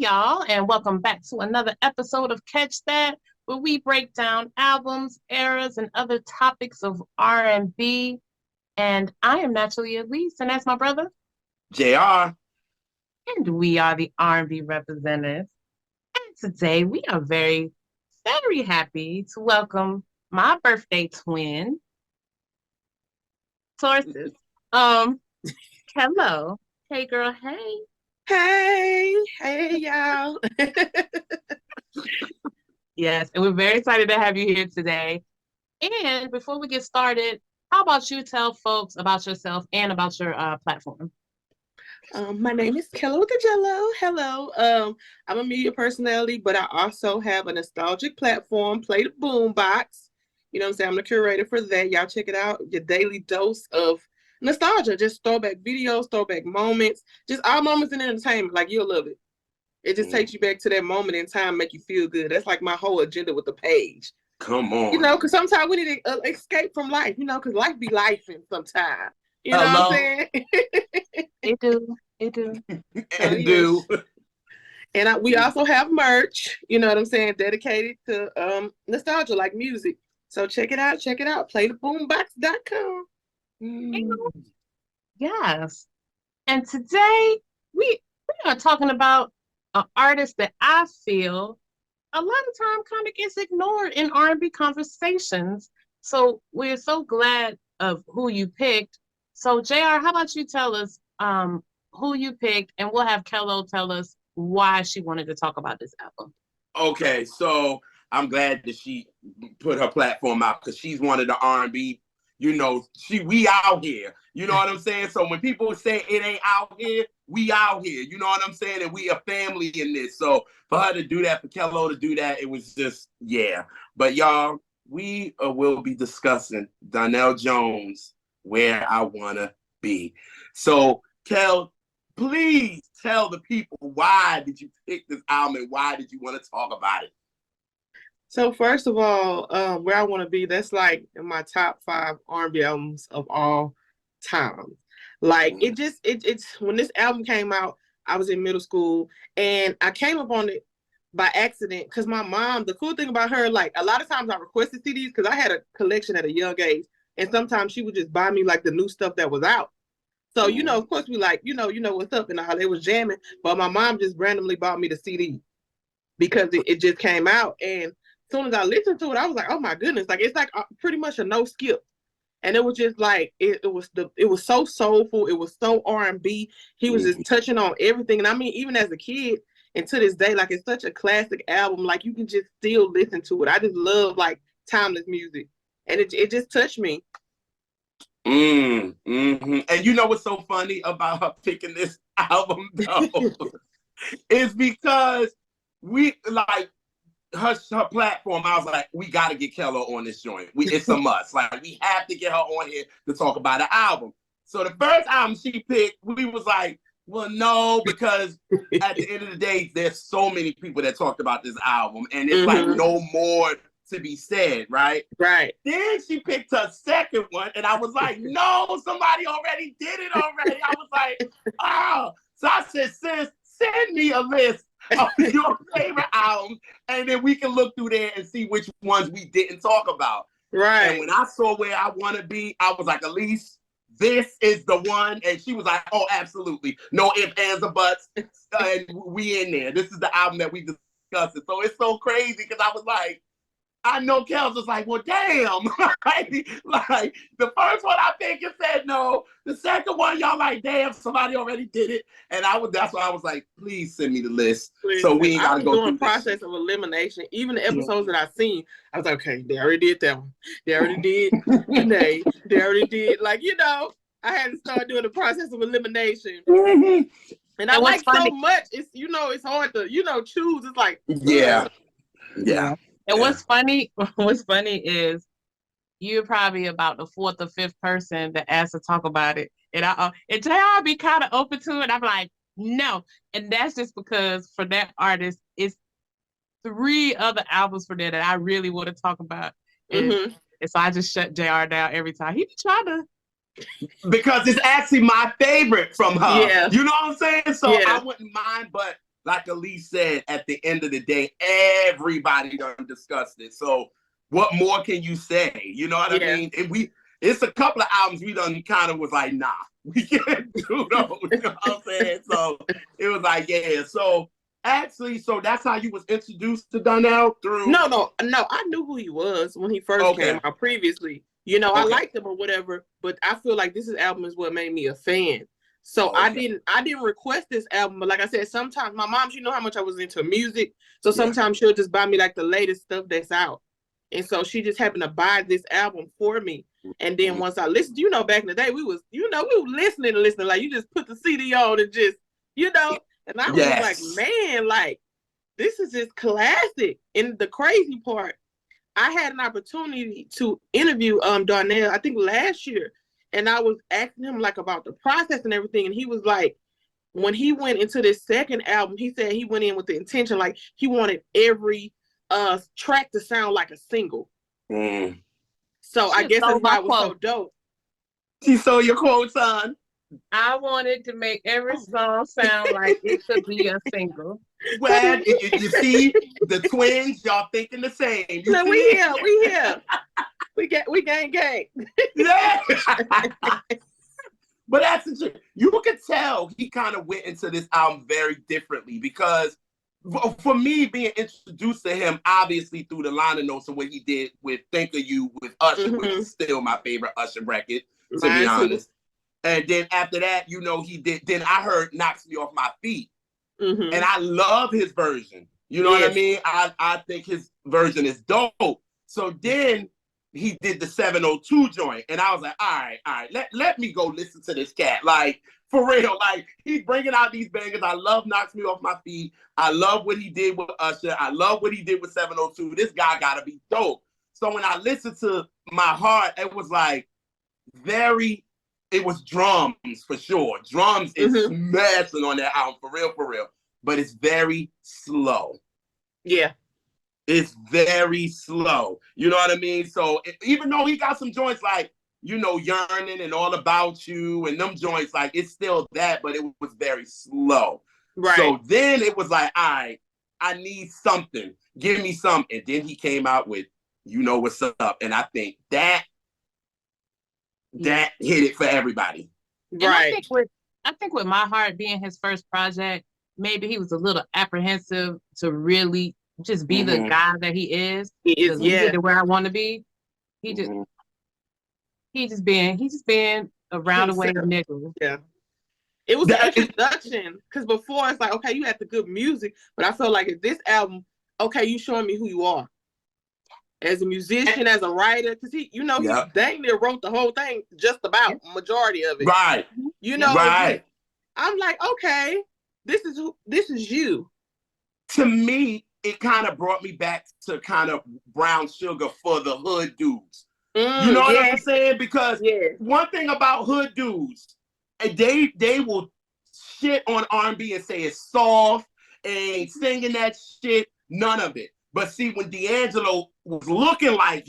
y'all, and welcome back to another episode of Catch That, where we break down albums, eras, and other topics of R&B. And I am naturally Elise, and that's my brother. JR. And we are the R&B representatives. And today we are very happy to welcome my birthday twin, Sources. Hello. Hey, girl. Hey. Hey, y'all. Yes, and we're very excited to have you here today. And before we get started, how about you tell folks about yourself and about your platform? My name is Kello Wit Da Jello. Hello. I'm a media personality, but I also have a nostalgic platform, Play the Boombox. You know what I'm saying? I'm the curator for that. Y'all check it out. Your daily dose of nostalgia, just throwback videos, throwback moments, just all moments in entertainment. Like, you'll love it. It just takes you back to that moment in time, make you feel good. That's like my whole agenda with the page. Come on. You know, because sometimes we need to escape from life, you know, because life be lifing sometimes. You know Hello? what I'm saying? It do. It do. And do. And we also have merch, you know what I'm saying, dedicated to nostalgia, like music. So check it out. Playtheboombox.com. Yes. And today we are talking about an artist that I feel a lot of time kind of gets ignored in R&B conversations. So we're so glad of who you picked. So JR, how about you tell us who you picked, and we'll have Kello tell us why she wanted to talk about this album. Okay, so I'm glad that she put her platform out because she's one of the R&B, you know, we out here. You know what I'm saying? So when people say it ain't out here, we out here. You know what I'm saying? And we a family in this. So for her to do that, for Kello to do that, it was just, yeah. But y'all, we will be discussing Donell Jones, Where I Wanna Be. So, Kel, please tell the people, why did you pick this album and why did you want to talk about it? So first of all, Where I Want to Be, that's like in my top 5 R&B albums of all time. Like it's when this album came out, I was in middle school and I came up on it by accident because my mom, the cool thing about her, like a lot of times I requested CDs because I had a collection at a young age, and sometimes she would just buy me like the new stuff that was out. So, you know, of course we like, you know what's up and how they was jamming, but my mom just randomly bought me the CD because it just came out. And as soon as I listened to it, I was like, oh my goodness, like it's like pretty much a no skip. And it was just like it was so soulful, it was so R&B. He was just touching on everything. And I mean, even as a kid and to this day, like it's such a classic album, like you can just still listen to it. I just love like timeless music. And it just touched me. And you know what's so funny about her picking this album though? Is because we like her platform. I was like, we got to get Kello on this joint. It's a must. Like, we have to get her on here to talk about the album. So the first album she picked, we was like, well, no, because at the end of the day, there's so many people that talked about this album, and it's like no more to be said, right? Right. Then she picked her second one, and I was like, no, somebody already did it already. I was like, oh. So I said, sis, send me a list of your favorite albums, and then we can look through there and see which ones we didn't talk about. Right. And when I saw Where I Want to Be, I was like, Elise, this is the one. And she was like, oh, absolutely. No ifs, ands, or buts. And we in there. This is the album that we discussed. So it's so crazy because I was like, I know Kels was like, well, damn. like the first one I think you said no. The second one, y'all like, damn, somebody already did it. And that's why I was like, please send me the list. Please. So we ain't got to go through the process of elimination. Even the episodes that I've seen, I was like, okay, they already did that one. They already did Janae. They already did, like, you know, I had to start doing the process of elimination. And I like so much. It's, you know, it's hard to, you know, choose. It's like, yeah. And what's funny is you're probably about the 4th or 5th person that asked to talk about it. And I'll be kind of open to it. I'm like, no. And that's just because for that artist, it's 3 other albums for that I really want to talk about. And so I just shut JR down every time. He be trying to. Because it's actually my favorite from her. Yeah. You know what I'm saying? So I wouldn't mind, but like Elise said, at the end of the day, everybody done discussed it. So what more can you say? You know what I mean? It's a couple of albums we done kind of was like, nah, we can't do those. You know what I'm saying? So it was like, yeah. So actually, so that's how you was introduced to Donell through? No. I knew who he was when he first came out previously. You know, I liked him or whatever, but I feel like this album is what made me a fan. So I didn't request this album, but like I said, sometimes my mom, she know how much I was into music. So sometimes she'll just buy me like the latest stuff that's out. And so she just happened to buy this album for me. And then once I listened, you know, back in the day, we were listening. Like you just put the CD on and just, you know, and I was like, man, like this is just classic. And the crazy part, I had an opportunity to interview Donell, I think last year. And I was asking him like about the process and everything. And he was like, when he went into this second album, he said he went in with the intention, like he wanted every track to sound like a single. So I guess that's why it was so dope. She stole your quote, son. I wanted to make every song sound like it could be a single. Well, you see, the twins, y'all thinking the same. No, we here. We gang. Yeah. But that's the truth. You could tell he kind of went into this album very differently because for me, being introduced to him, obviously through the liner notes of what he did with Think of You with Usher, which is still my favorite Usher record, to be honest. And then after that, you know, then I heard Knocks Me Off My Feet. And I love his version. You know what I mean? I think his version is dope. So then he did the 702 joint. And I was like, all right, let me go listen to this cat. Like, for real, like, he's bringing out these bangers. I love Knocks Me Off My Feet. I love what he did with Usher. I love what he did with 702. This guy gotta be dope. So when I listened to My Heart, it was like it was drums for sure. Drums is smashing on that album, for real. But it's very slow. Yeah. It's very slow. You know what I mean? So even though he got some joints like, you know, Yearning and All About You and them joints, like it's still that, but it was very slow. Right. So then it was like, all right, I need something. Give me something. And then he came out with You Know What's Up. And I think that hit it for everybody. Right. I think with My Heart being his first project, maybe he was a little apprehensive to really just be the guy that he is. He is, to where I want to be. He just being around the way nigga. Yeah. It was an introduction because before it's like, okay, you had the good music, but I felt like at this album, okay, you showing me who you are as a musician, as a writer, because he dang near wrote the whole thing, just about majority of it. Right. You know, right. I'm like, okay, this is you. To me, it kind of brought me back to kind of Brown Sugar for the hood dudes. You know what I'm saying? Because one thing about hood dudes, they will shit on R&B and say it's soft, ain't singing that shit, none of it. But see, when D'Angelo was looking like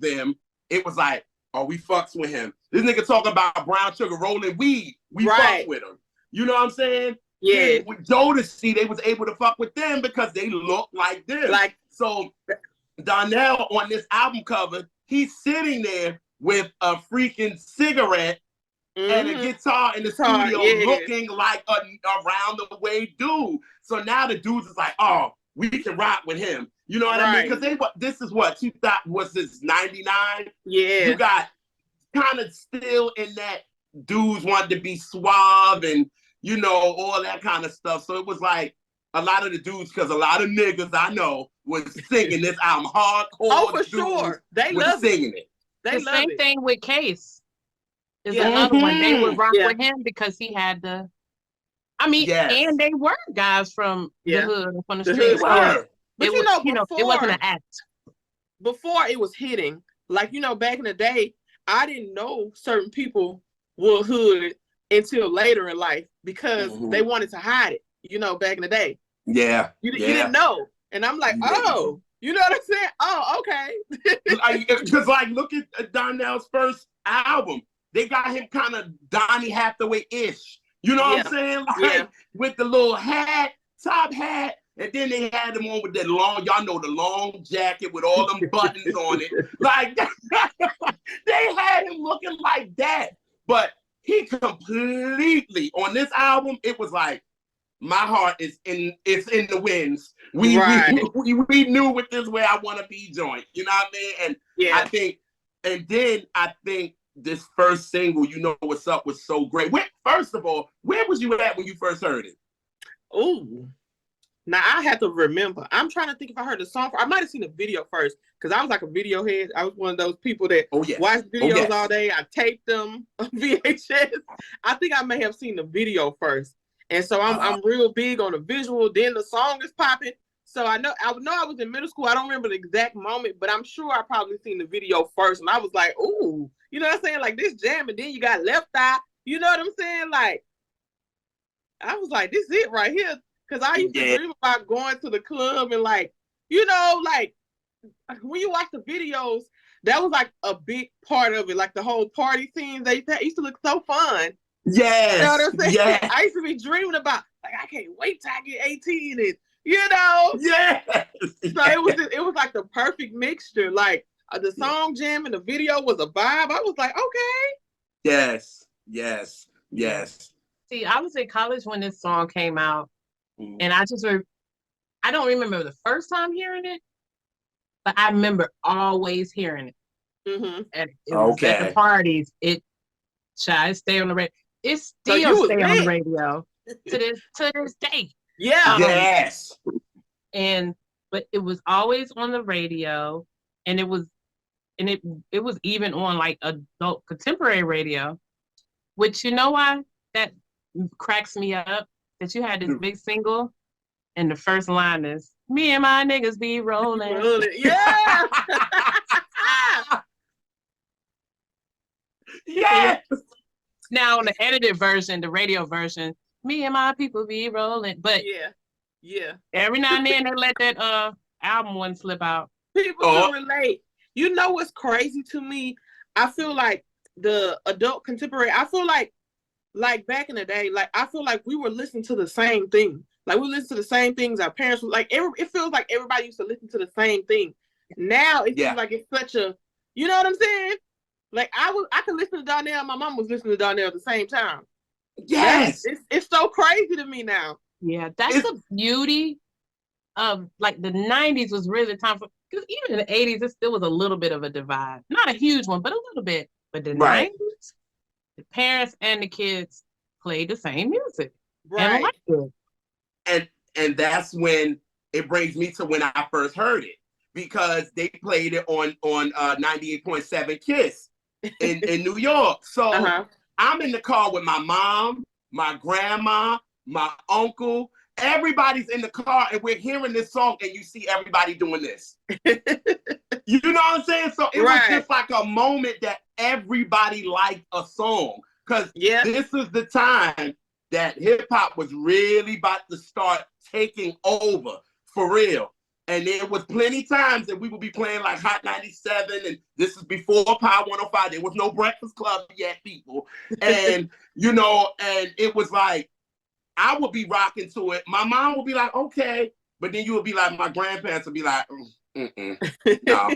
them, it was like, oh, we fucks with him. This nigga talking about Brown Sugar rolling weed, we fuck with him. You know what I'm saying? Yeah. And with Jodeci, they was able to fuck with them because they look like them. So Donell on this album cover, he's sitting there with a freaking cigarette and a guitar in the studio looking like a around the way dude. So now the dudes is like, oh, we can rock with him. You know what I mean? Because this is what, 2000, was this 99? Yeah. You got kind of still in that dudes wanted to be suave and, you know, all that kind of stuff. So it was like a lot of the dudes, because a lot of niggas I know was singing this album hardcore. Oh, for sure. They love singing it. The same thing with Case. Is another one. They would rock with him because he had the. I mean, and they were guys from the hood, from the streets. But before, it wasn't an act. Before it was hitting, like, you know, back in the day, I didn't know certain people were hood until later in life because they wanted to hide it, you know, back in the day. Yeah. You didn't know. And I'm like, oh, you know what I'm saying? Oh, okay. Because, like, look at Donnell's first album. They got him kind of Donny Hathaway-ish. You know what I'm saying? Like, with the little hat, top hat. And then they had him on with that long, y'all know, the long jacket with all them buttons on it. Like, they had him looking like that. But he completely, on this album, it was like, my heart is it's in the winds. We knew with this Where I Want to Be joint. You know what I mean? And yeah. I think this first single, You Know What's Up, was so great. First of all, where was you at when you first heard it? Ooh. Now I have to remember. I'm trying to think if I heard the song. I might have seen the video first because I was like a video head. I was one of those people that watch videos all day. I taped them on VHS. I think I may have seen the video first, and so I'm real big on the visual. Then the song is popping. So I know I was in middle school. I don't remember the exact moment, but I'm sure I probably seen the video first, and I was like, "Ooh," you know what I'm saying? Like this jam, and then you got Left Eye. You know what I'm saying? Like I was like, "This is it right here." Because I used to dream about going to the club and like, you know, like when you watch the videos, that was like a big part of it. Like the whole party scenes, they used to look so fun. Yes. You know what I'm saying? Yes. I used to be dreaming about, like, I can't wait till I get 18 and, you know? Yes. So it was like the perfect mixture. Like the song jam and the video was a vibe. I was like, okay. Yes. Yes. Yes. See, I was in college when this song came out. And I don't remember the first time hearing it, but I remember always hearing it. Mm-hmm. And it was at the parties. It stay on the radio. It still stay on the radio to this day. Yeah. Yes. But it was always on the radio, and it was even on like adult contemporary radio, which you know why that cracks me up. That you had this big single, and the first line is "Me and my niggas be rolling." Yeah. Yes. Now on the edited version, the radio version, "Me and my people be rolling," but yeah. Every now and then they let that album one slip out. People can relate. You know what's crazy to me? I feel like the adult contemporary. I feel like back in the day, like I feel like we were listening to the same thing. Like we listen to the same things our parents were like. It feels like everybody used to listen to the same thing. Now it seems like it's such a, you know what I'm saying? Like I could listen to Donell. My mom was listening to Donell at the same time. Yes, it's so crazy to me now. Yeah, that's the beauty of like the 90s was really the time for, because even in the 80s it still was a little bit of a divide, not a huge one, but a little bit. But the 90s. The parents and the kids played the same music. Right. And liked it. And that's when it brings me to when I first heard it, because they played it on 98.7 KISS in New York. So I'm in the car with my mom, my grandma, my uncle. Everybody's in the car and we're hearing this song and you see everybody doing this. You know what I'm saying? So it was just like a moment that everybody liked a song. Because this is the time that hip hop was really about to start taking over for real. And there was plenty times that we would be playing like Hot 97, and this is before Power 105. There was no Breakfast Club yet, people. And, you know, and it was like, I would be rocking to it. My mom would be like, okay. But then you would be like, my grandparents would be like, no.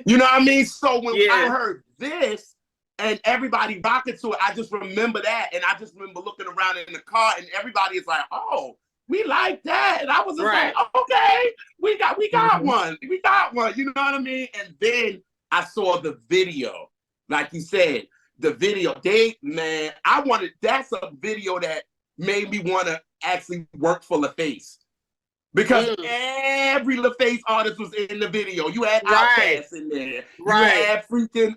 You know what I mean? So when I heard this and everybody rocking to it, I just remember that. And I just remember looking around in the car and everybody is like, oh, we like that. And I was just like, okay, we got one. We got one. You know what I mean? And then I saw the video. Like you said, the video. That's a video that made me want to actually work for LaFace. Because every LaFace artist was in the video. You had Outkast in there. You had freaking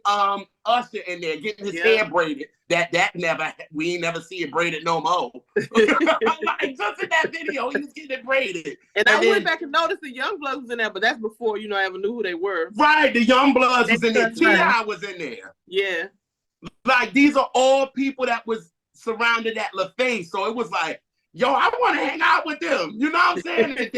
Usher in there getting his hair braided. We ain't never see it braided no more. Like, just in that video, he was getting it braided. And I went back and noticed the Youngbloods was in there, but that's before, you know, I ever knew who they were. Right, the Youngbloods was in there. T.I. was in there. Yeah. Like, these are all people that was surrounded at LaFace. So it was like, yo, I want to hang out with them. You know what I'm saying? And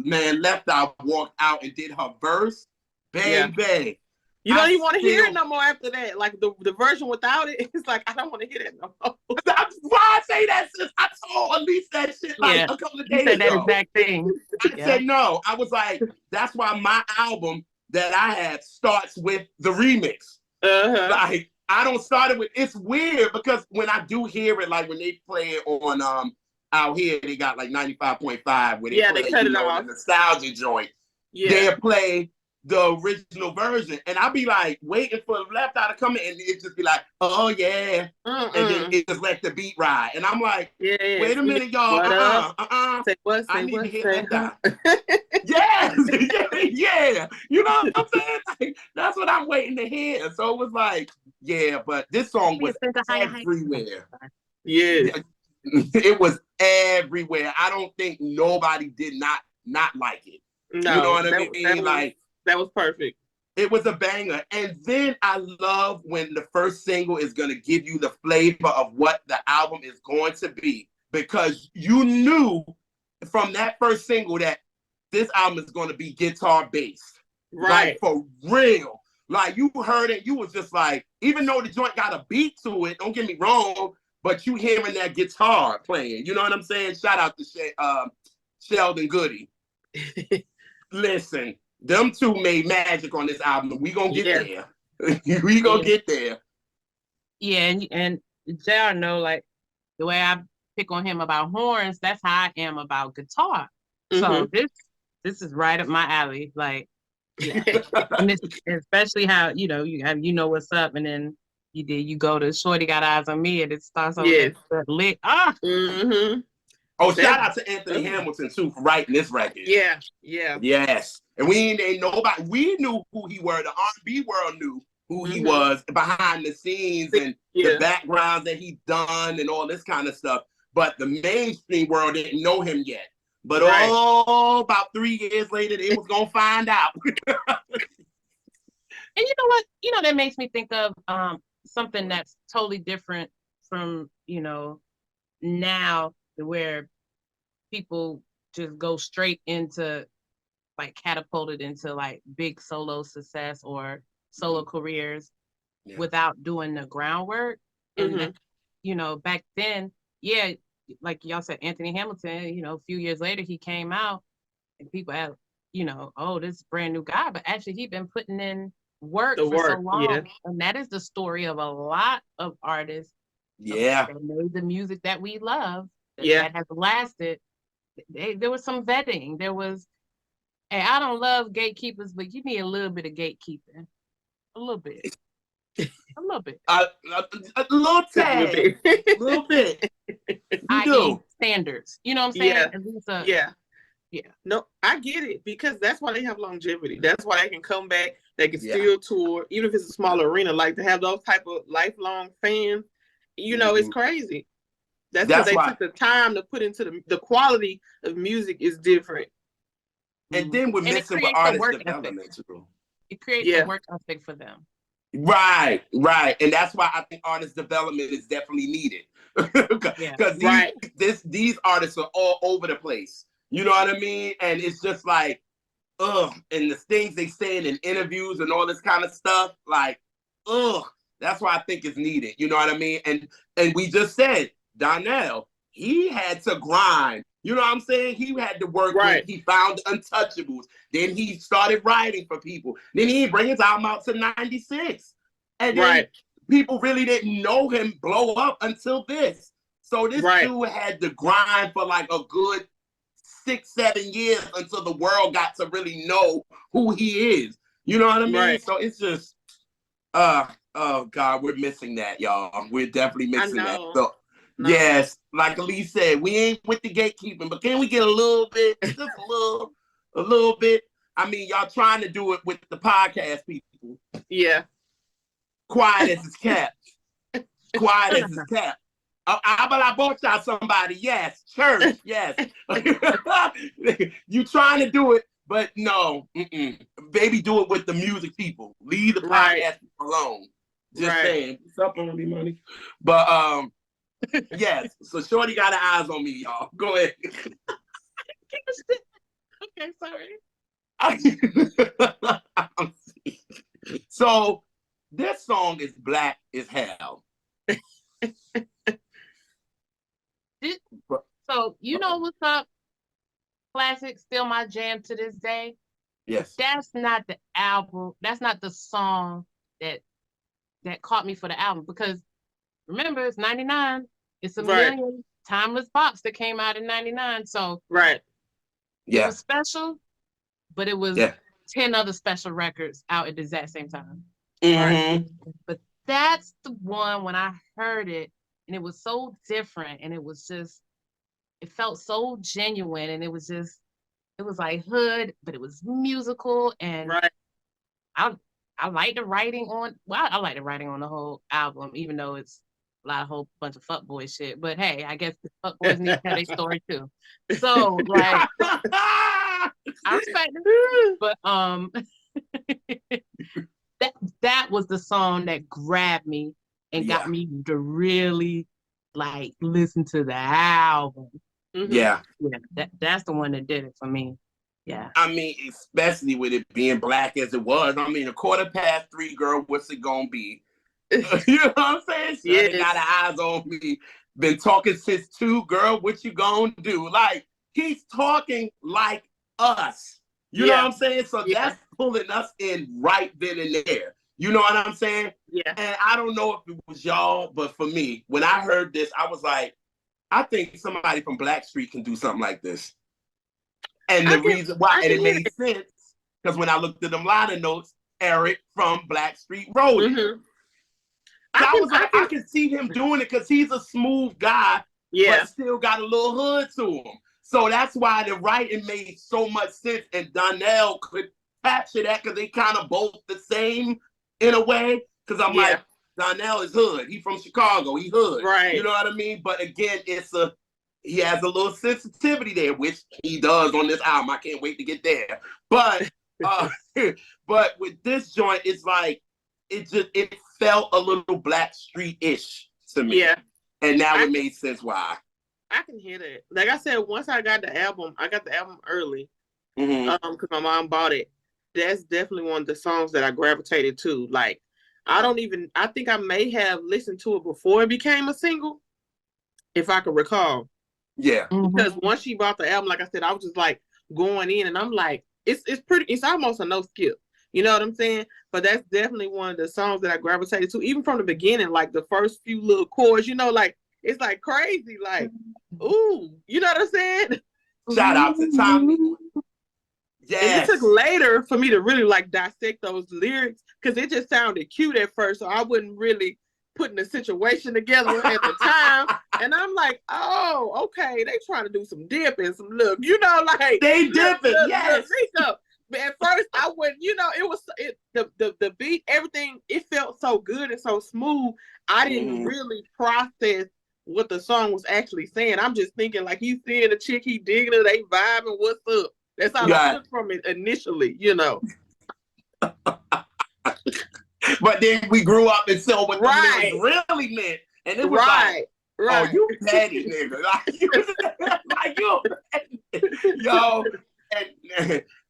then Left Eye walked out and did her verse. Bang, bang. You don't even want to hear it no more after that. Like the version without it, it's like I don't want to hear that no more. That's why I say that. Since I told Elise that shit like a couple of days ago. You said that exact thing. I said no. I was like, that's why my album that I had starts with the remix. Like I don't start it with. It's weird because when I do hear it, like when they play it on out here, they got like 95.5 where they cut it off. The nostalgia joint. They play the original version, and I'll be like waiting for the left eye to come in, and it just be like, oh yeah, and then it just let the beat ride, and I'm like, wait a minute, y'all, I need to hear that. Yeah, you know what I'm saying? Like, that's what I'm waiting to hear. So it was like, yeah, but this song was everywhere. Yeah, it was everywhere. I don't think nobody did not like it. No, you know what I mean? That was perfect. It was a banger. And then I love when the first single is going to give you the flavor of what the album is going to be, because you knew from that first single that this album is going to be guitar based. Right. Like, for real. Like, you heard it, you was just like, even though the joint got a beat to it, don't get me wrong, but you hearing that guitar playing. You know what I'm saying? Shout out to Sheldon Goody. Listen, them two made magic on this album. We gonna get there. We gonna get there. Yeah, and JR know, like, the way I pick on him about horns, that's how I am about guitar. So this is right up my alley. Like, and especially how you know what's up, and then you go to Shorty Got Eyes on Me, and it starts on that lick. Oh, shout out to Anthony Hamilton too for writing this record. Yes. And we ain't nobody. We knew who he were. The R&B world knew who he was behind the scenes and the backgrounds that he done and all this kind of stuff. But the mainstream world didn't know him yet. But about 3 years later, they was gonna find out. And you know what? You know, that makes me think of something that's totally different from now, where people just go straight into, like, catapulted into like big solo success or solo careers without doing the groundwork. And that, back then, like y'all said, Anthony Hamilton, a few years later he came out and people had, oh, this brand new guy, but actually he'd been putting in work so long. And that is the story of a lot of artists that made the music that we love, that has lasted. There was some vetting. There was, hey, I don't love gatekeepers, but you need a little bit of gatekeeping. A little bit. A little bit. A little tad. A little bit. You do. Standards. You know what I'm saying? No, I get it, because that's why they have longevity. That's why they can come back. They can still tour, even if it's a small arena. Like, to have those type of lifelong fans, it's crazy. That's because they took the time to put into the quality of music is different. And then we're missing with artist development too. It creates a work ethic for them. Right. And that's why I think artist development is definitely needed. Because these artists are all over the place. You know what I mean? And it's just like, and the things they say in interviews and all this kind of stuff, like, that's why I think it's needed. You know what I mean? And we just said, Donell, he had to grind. You know what I'm saying? He had to work. He found Untouchables. Then he started writing for people. Then he bring his album out to 96. And then people really didn't know him blow up until this. So this dude had to grind for like a good 6-7 years until the world got to really know who he is. You know what I mean? So it's just, oh God, we're missing that, y'all. We're definitely missing that. So, yes, like Elise said, we ain't with the gatekeeping, but can we get a little bit, just a little bit? I mean, y'all trying to do it with the podcast people. Yeah. Quiet as it's kept. Quiet as it's kept. But I bought y'all somebody. Yes. Church. Yes. You trying to do it, but no. Baby, do it with the music people. Leave the podcast people alone. Just saying. What's up, R&B Money? But, yes. So Shorty got her eyes on me, y'all. Go ahead. Okay, sorry. So this song is black as hell. So you know what's up? Classic, still my jam to this day. Yes. That's not the album. That's not the song that caught me for the album, because remember, it's 99. It's a million timeless pops that came out in 99. So it was special, but it was 10 other special records out at the exact same time. Mm-hmm. But that's the one when I heard it, and it was so different, and it was just, it felt so genuine, and it was like hood, but it was musical, and I like the writing on, well, I like the writing on the whole album, even though it's a whole bunch of fuckboy shit. But hey, I guess the fuckboys need to tell their story too. So like, I respect it. But that was the song that grabbed me and got me to really like listen to the album. Yeah. That's the one that did it for me. Yeah. I mean, especially with it being black as it was. I mean, 3:15, girl, what's it gonna be? You know what I'm saying? Shawty got her eyes on me. Been talking since 2, girl, what you gonna do? Like, he's talking like us. You know what I'm saying? So that's pulling us in right then and there. You know what I'm saying? Yeah. And I don't know if it was y'all, but for me, when I heard this, I was like, I think somebody from Blackstreet can do something like this. And the reason why, and it made sense, because when I looked at them liner notes, Eric from Blackstreet wrote it. So I was like, I can see him doing it because he's a smooth guy, but still got a little hood to him. So that's why the writing made so much sense, and Donell could capture that because they kind of both the same in a way. Because I'm like, Donell is hood. He from Chicago. He hood. Right. You know what I mean? But again, he has a little sensitivity there, which he does on this album. I can't wait to get there. But but with this joint, it's like it felt a little Blackstreet-ish to me. Yeah. And now it made sense why. I can hear that. Like I said, once I got the album early. Because my mom bought it. That's definitely one of the songs that I gravitated to. Like, I think I may have listened to it before it became a single, if I could recall. Yeah. Because once she bought the album, like I said, I was just like going in, and I'm like, it's almost a no skip. You know what I'm saying? But that's definitely one of the songs that I gravitated to, even from the beginning, like the first few little chords, you know, like it's like crazy, like, ooh, you know what I'm saying? Shout out to Tommy. Yes. And it took later for me to really like dissect those lyrics, because it just sounded cute at first, so I wasn't really putting the situation together at the time. And I'm like, oh, okay, they trying to do some dip and some look, you know, like they dipping, yes. But at first I wouldn't, you know, the beat, everything, it felt so good and so smooth. I didn't really process what the song was actually saying. I'm just thinking like he's seeing a chick, he digging her, they vibing, what's up? That's all I took from it initially, you know. But then we grew up and saw what the lyrics really meant. And it was like, oh, you petty, nigga. Like you yo,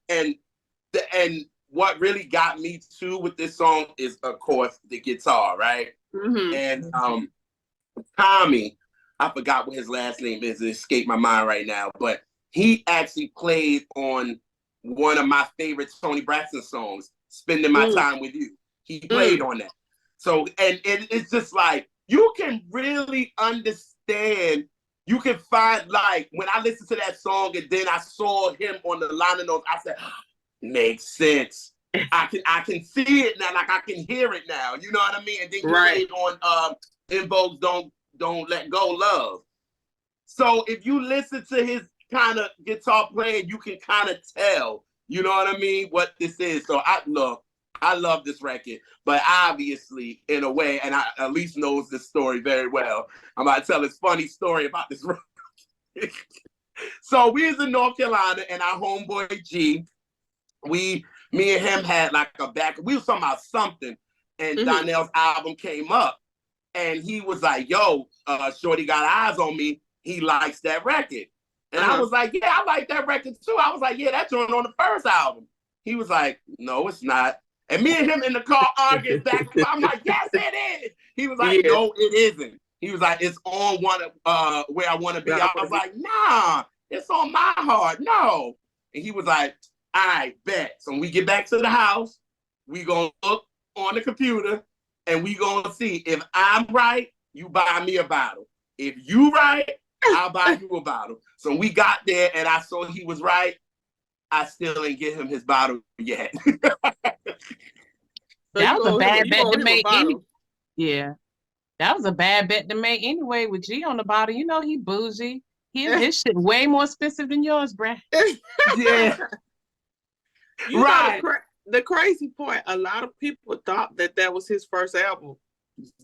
and what really got me too with this song is, of course, the guitar, right? And Tommy, I forgot what his last name is. It escaped my mind right now, but he actually played on one of my favorite Toni Braxton songs, "Spending My Time with You." He played on that. So, and it's just like, you can really understand, you can find, like, when I listened to that song and then I saw him on the liner notes, I said, makes sense. I can see it now, like I can hear it now. You know what I mean? And then he played on In Vogue's Don't Let Go Love. So if you listen to his kind of guitar playing, you can kind of tell, you know what I mean, what this is. So I love this record, but obviously, in a way, and I at least knows this story very well, I'm about to tell this funny story about this record. So we was in North Carolina, and our homeboy G, me and him had like a back, we was talking about something, and Donell's album came up, and he was like, yo, Shorty got eyes on me, he likes that record. And I was like, yeah, I like that record too. I was like, yeah, that joint on the first album. He was like, no, it's not. And me and him in the car arguing back and forth. I'm like, yes, it is. He was like, no, it isn't. He was like, it's on one Where I Want to Be. I was like, nah, it's on My Heart. No. And he was like, I bet. So when we get back to the house, we gonna look on the computer and we gonna see if I'm right, you buy me a bottle. If you right, I'll buy you a bottle. So we got there and I saw he was right. I still ain't get him his bottle yet. That was a bad bet to make. Yeah. That was a bad bet to make anyway with G on the bottle. You know he bougie. His shit way more expensive than yours, bruh. Yeah. Right. The crazy part, a lot of people thought that was his first album.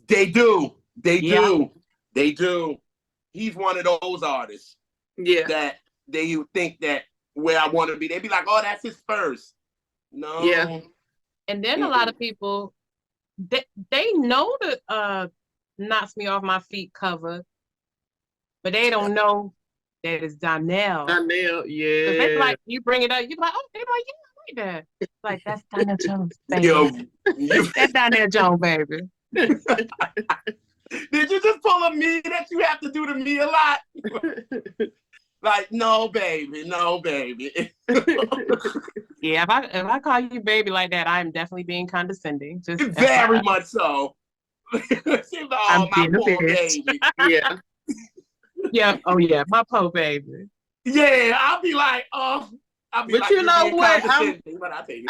They do. They do. They do. He's one of those artists. Yeah. That they think that Where I Want to Be, they be like, oh, that's his first. No. Yeah. And then a lot of people, they know the Knocks Me Off My Feet cover, but they don't know that it's Donell. Donell, yeah. They like, you bring it up, you be like, oh, they like, yeah, I like that. It's like, that's Donell Jones, baby. That's Donell Jones, baby. Did you just pull a me that you have to do to me a lot? Like, no, baby, no, baby. Yeah, if I call you baby like that, I'm definitely being condescending. Just very much so. She's like, oh, my poor baby. Yeah. Yeah. Oh, yeah, my poor baby. Yeah, I'll be like, oh. But like, you know what?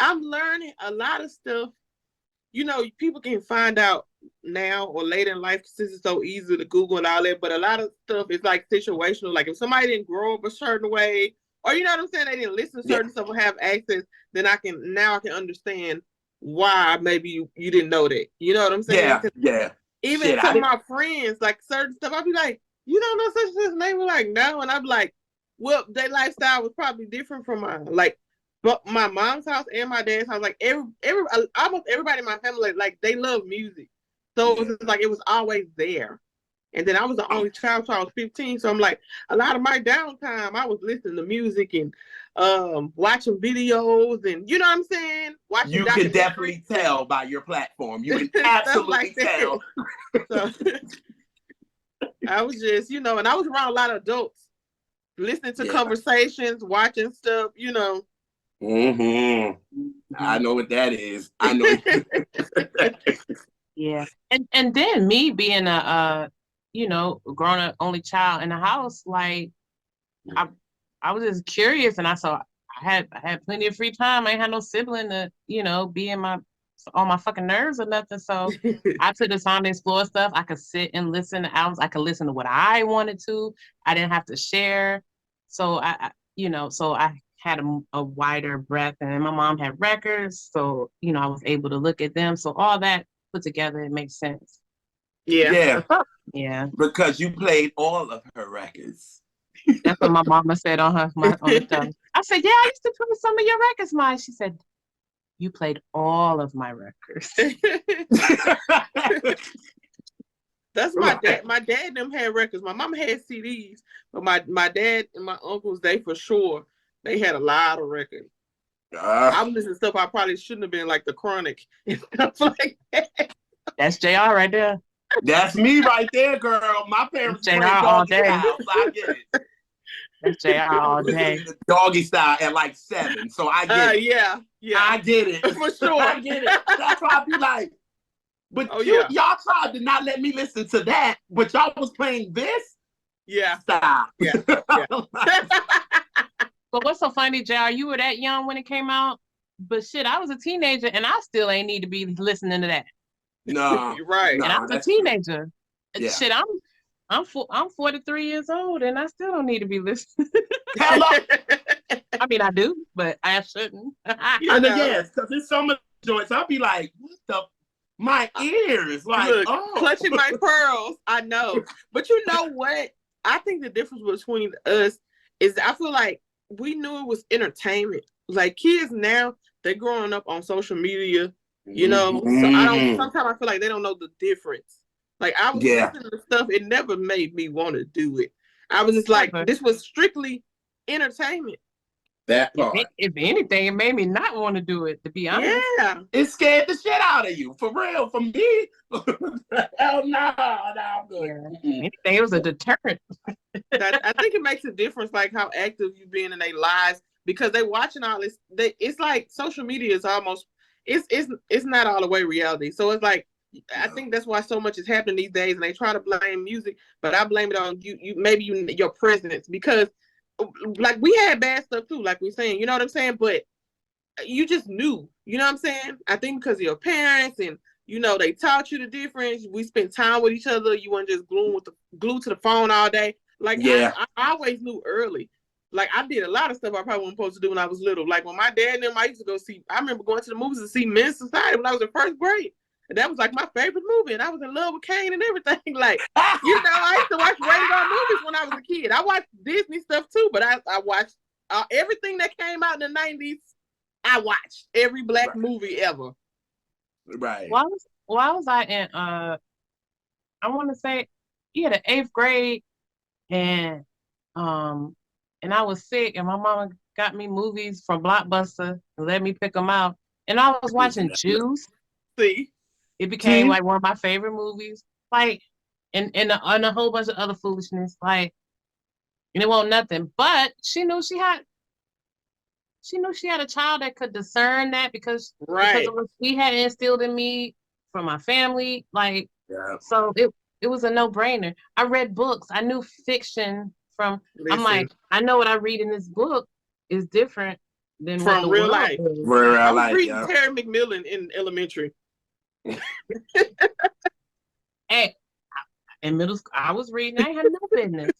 I'm learning a lot of stuff. You know, people can find out now or later in life since it's so easy to Google and all that. But a lot of stuff is like situational. Like if somebody didn't grow up a certain way, or you know what I'm saying, they didn't listen to certain stuff or have access, then I can understand why maybe you didn't know that. You know what I'm saying? Yeah. Even some of my friends, like certain stuff, I'll be like, you don't know such and such, and they were like, no, and I'm like, well, their lifestyle was probably different from mine. Like, but my mom's house and my dad's house, like almost everybody in my family, like they love music, so it was like it was always there. And then I was the only child, so I was 15. So I'm like, a lot of my downtime, I was listening to music and watching videos, and you know what I'm saying. You can definitely tell by your platform. You can absolutely tell. So, I was just, you know, and I was around a lot of adults, listening to conversations, watching stuff, you know. I know what that is. I know. Yeah, and then me being a you know, grown up only child in the house, like I was just curious, and I had plenty of free time. I ain't had no sibling to, you know, be on my fucking nerves or nothing. So I took the time to explore stuff. I could sit and listen to albums. I could listen to what I wanted to. I didn't have to share. So I had a wider breadth, and my mom had records, so you know I was able to look at them. So all that put together, it makes sense. Yeah. Because you played all of her records. That's what my mama said on the show. I said, yeah, I used to play some of your records, Ma. She said, you played all of my records. That's my dad. My dad and them had records. My mom had CDs, but my dad and my uncles, they for sure, they had a lot of records. I'm listening to stuff I probably shouldn't have been, like The Chronic and stuff like that. That's JR right there. That's me right there, girl. My parents JR all day. Style, so I get it. That's JR all day. Doggy style at like 7, so I get it. Yeah. I get it. For sure. I get it. That's why I be like, but y'all tried to not let me listen to that, but y'all was playing this? Yeah. Stop. Yeah. But what's so funny, JR, you were that young when it came out, but shit, I was a teenager and I still ain't need to be listening to that. No. You're right. And I was a teenager. Yeah. Shit, I'm 43 years old and I still don't need to be listening. Hello. I mean, I do, but I shouldn't. And again, because there's some of the joints, I'll be like, what the? My ears, like, look, clutching my pearls. I know. But you know what? I think the difference between us is I feel like we knew it was entertainment. Like kids now, they're growing up on social media, you know. So sometimes I feel like they don't know the difference. Like I was listening to stuff, it never made me want to do it. I was just like, this was strictly entertainment. That part. If anything, it made me not want to do it, to be honest. Yeah. It scared the shit out of you. For real. For me. Hell no. I'm good. Yeah. Anything, it was a deterrent. I think it makes a difference, like how active you being in their lives, because they watching all this. It's like social media is almost it's not all the way reality. So it's like I think that's why so much is happening these days, and they try to blame music, but I blame it on your presence, because like we had bad stuff too, like we're saying, you know what I'm saying, but you just knew, you know what I'm saying. I think because of your parents and they taught you the difference. We spent time with each other. You weren't just glued to the phone all day. Like yeah. I always knew early. Like I did a lot of stuff I probably wasn't supposed to do when I was little. Like when my dad and them, I used to go see. I remember going to the movies to see Men's Society when I was in first grade. And that was like my favorite movie, and I was in love with Kane and everything. Like, I used to watch rated R movies when I was a kid. I watched Disney stuff too, but I watched everything that came out in the 90s. I watched every black movie ever. Right. Why was I in I want to say the 8th grade, and I was sick, and my mama got me movies from Blockbuster and let me pick them out, and I was watching Juice. See, it became like one of my favorite movies, like, and a whole bunch of other foolishness, like, and it wasn't nothing, but she knew she had a child that could discern that, because of what she had instilled in me from my family, like, so it was a no-brainer. I read books. I knew fiction from. I'm like, I know what I read in this book is different than from what real life. I was reading Terry McMillan in elementary. Hey, in middle school, I was reading. I had no business.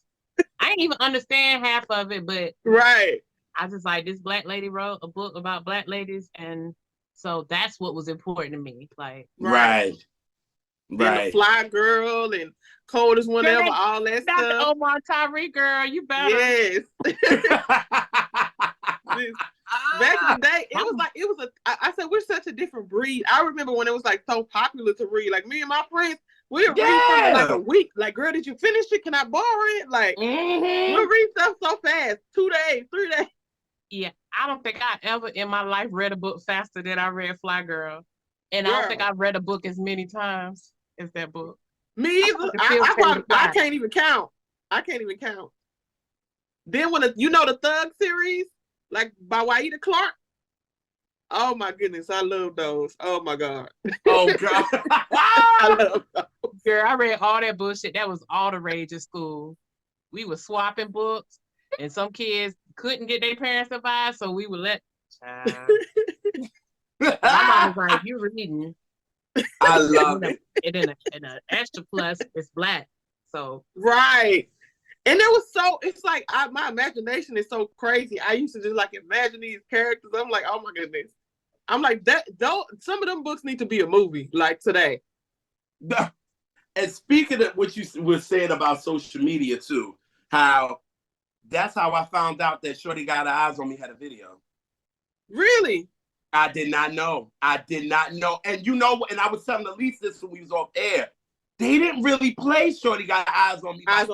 I didn't even understand half of it, but I just like, this black lady wrote a book about black ladies, and so that's what was important to me. Like, right. And the Fly Girl and Coldest One Ever, all that stuff. The Omar Tyree girl, you better. Yes. Back in the day, I said, we're such a different breed. I remember when it was like so popular to read. Like me and my friends, we would read something like a week. Like, girl, did you finish it? Can I borrow it? Like, we'll read stuff so fast. 2 days, 3 days. Yeah, I don't think I ever in my life read a book faster than I read Fly Girl. And I don't think I've read a book as many times as that book. Me either. I can't even count. Then when the Thug series, like by Waida Clark. Oh my goodness, I love those. Oh my God. Oh God. I love those. Girl, I read all that bullshit. That was all the rage in school. We were swapping books, and some kids couldn't get their parents to buy, so we would let. My mom was like, "You reading?" I love it. And an extra plus, it's black. So and it's like my imagination is so crazy. I used to just like imagine these characters. I'm like, oh my goodness. I'm like, some of them books need to be a movie, like today. And speaking of what you were saying about social media too, that's how I found out that Shorty Got Her Eyes on Me had a video. Really? I did not know. And and I was telling Elise this when we was off air. They didn't really play Shorty Got Her Eyes on Me in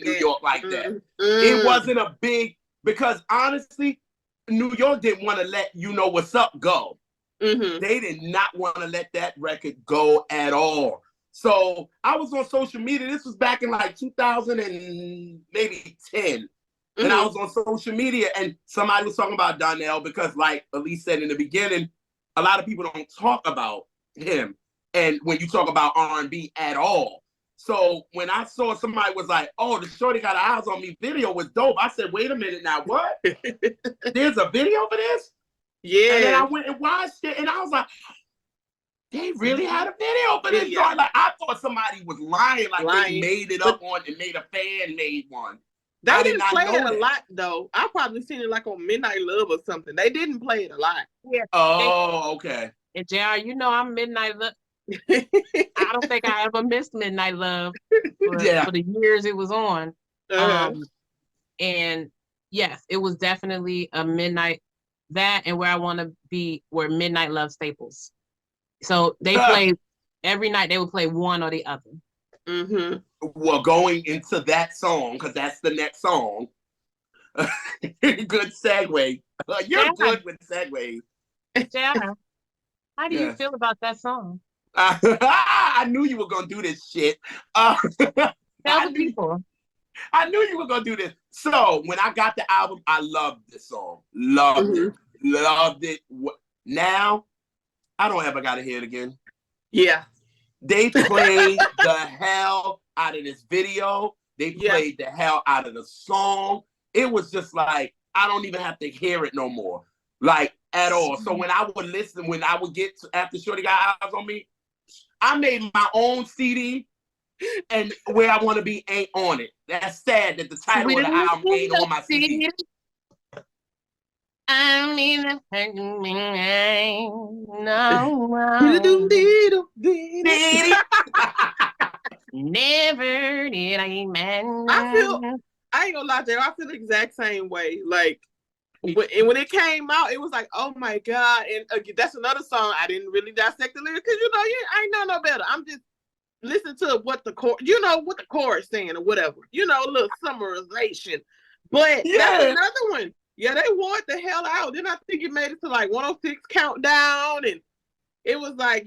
New York like that. It wasn't a big, because honestly, New York didn't want to let You Know What's Up go. They did not want to let that record go at all. So I was on social media. This was back in like 2010. And I was on social media, and somebody was talking about Donell, because like Elise said in the beginning, a lot of people don't talk about him. And when you talk about R&B at all. So when I saw somebody was like, oh, the Shorty Got Her Eyes on Me video was dope, I said, wait a minute now, what? There's a video for this? Yeah. And then I went and watched it, and I was like, they really had a video for this. Yeah. Like, I thought somebody was lying, they made it up on and made a fan made one. They didn't play it a lot, though. I probably seen it like on Midnight Love or something. They didn't play it a lot. Yeah. Oh, okay. And JR, I'm Midnight Love. I don't think I ever missed Midnight Love for the years it was on. And yes, it was definitely a midnight, that and Where I Want to Be were Midnight Love staples. So they played every night. They would play one or the other. Well, going into that song, because that's the next song. Good segue. You're Yeah. good with segues. Yeah. How do you Yes. feel about that song? I knew you were gonna do this shit. Tell I the knew people. I knew you were gonna do this. So when I got the album, I loved this song. Loved it. Loved it. Now I don't ever gotta hear it again. Yeah. They played the hell out of this video. They played the hell out of the song. It was just like, I don't even have to hear it no more. Like, at all. So when I would listen, when I would get to, after Shorty Got Eyes on Me, I made my own CD, and Where I Want to Be ain't on it. That's sad that the title of the album ain't on my CD. I mean, no. Never did I imagine. I ain't gonna lie, Jay, I feel the exact same way. Like, when it came out, it was like, oh my God. And that's another song I didn't really dissect the lyrics, because I ain't know no better. I'm just listening to what the chorus saying or whatever. A little summarization. But that's another one. Yeah, they wore it the hell out. Then I think it made it to like 106 Countdown, and it was like,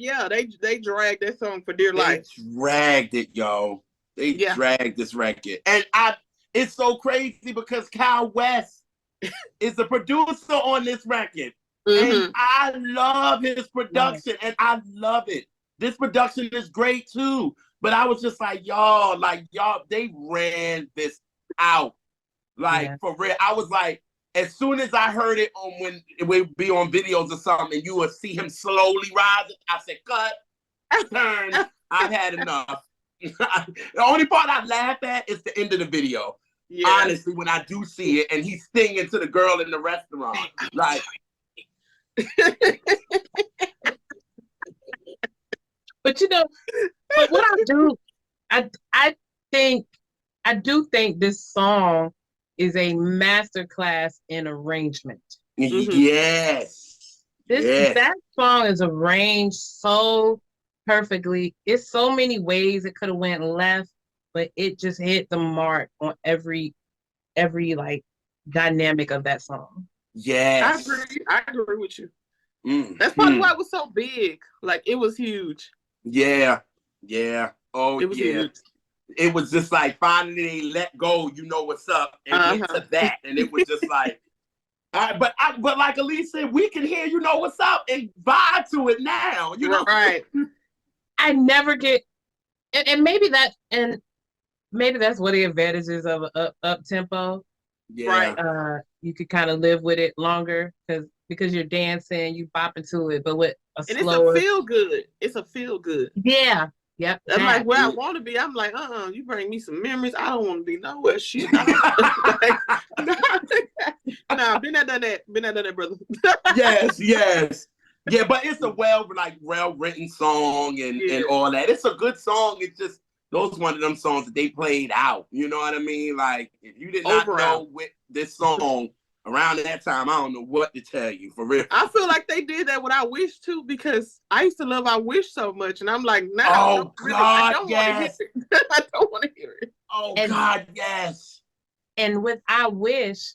they dragged that song for dear life. They dragged it, yo. They dragged this record. And it's so crazy because Kyle West is the producer on this record. And I love his production, and I love it. This production is great too. But I was just like, y'all, they ran this out. For real. I was like, as soon as I heard it when it would be on videos or something, and you would see him slowly rising, I said, cut, turn, I've had enough. The only part I laugh at is the end of the video. Yeah. Honestly, when I do see it, and he's singing to the girl in the restaurant. Like, but but what I do think this song is a masterclass in arrangement. Yes. That song is arranged so perfectly. It's so many ways it could have went left, but it just hit the mark on every like dynamic of that song. Yes. I agree with you. That's probably why it was so big. Like, it was huge. Yeah. Oh, it was huge. It was just like, finally they let go, you know what's up, and get to that. And it was just like, but like Elise said, we can hear you know what's up and vibe to it now. You know? Right. I never get, and maybe that's one of the advantages of up tempo. Yeah. Right. You could kind of live with it longer because you're dancing, you bop into it, but with a slower. It's a feel good. It's a feel good. Yeah. Yep. I'm like, where I want to be. I'm like, you bring me some memories. I don't want to be nowhere. Shit. Been there, done that, brother. Yes. Yeah, but it's a well-written song and all that. It's a good song. It's just those one of them songs that they played out. You know what I mean? Like, if you did not know with this song around that time, I don't know what to tell you, for real. I feel like they did that with I Wish too, because I used to love I Wish so much, and I'm like, I don't want to hear it. I don't want to hear it. God, yes. And with I Wish,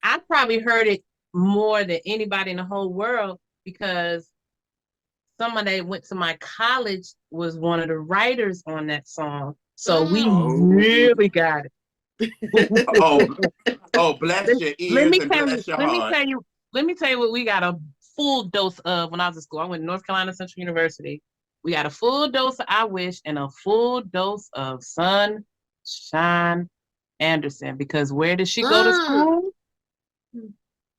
I probably heard it more than anybody in the whole world, because someone that went to my college was one of the writers on that song. So we really got it. Bless your ears and bless your heart. Let me tell you what we got a full dose of when I was in school. I went to North Carolina Central University. We got a full dose of I Wish and a full dose of Sunshine Anderson, because where did she go to school?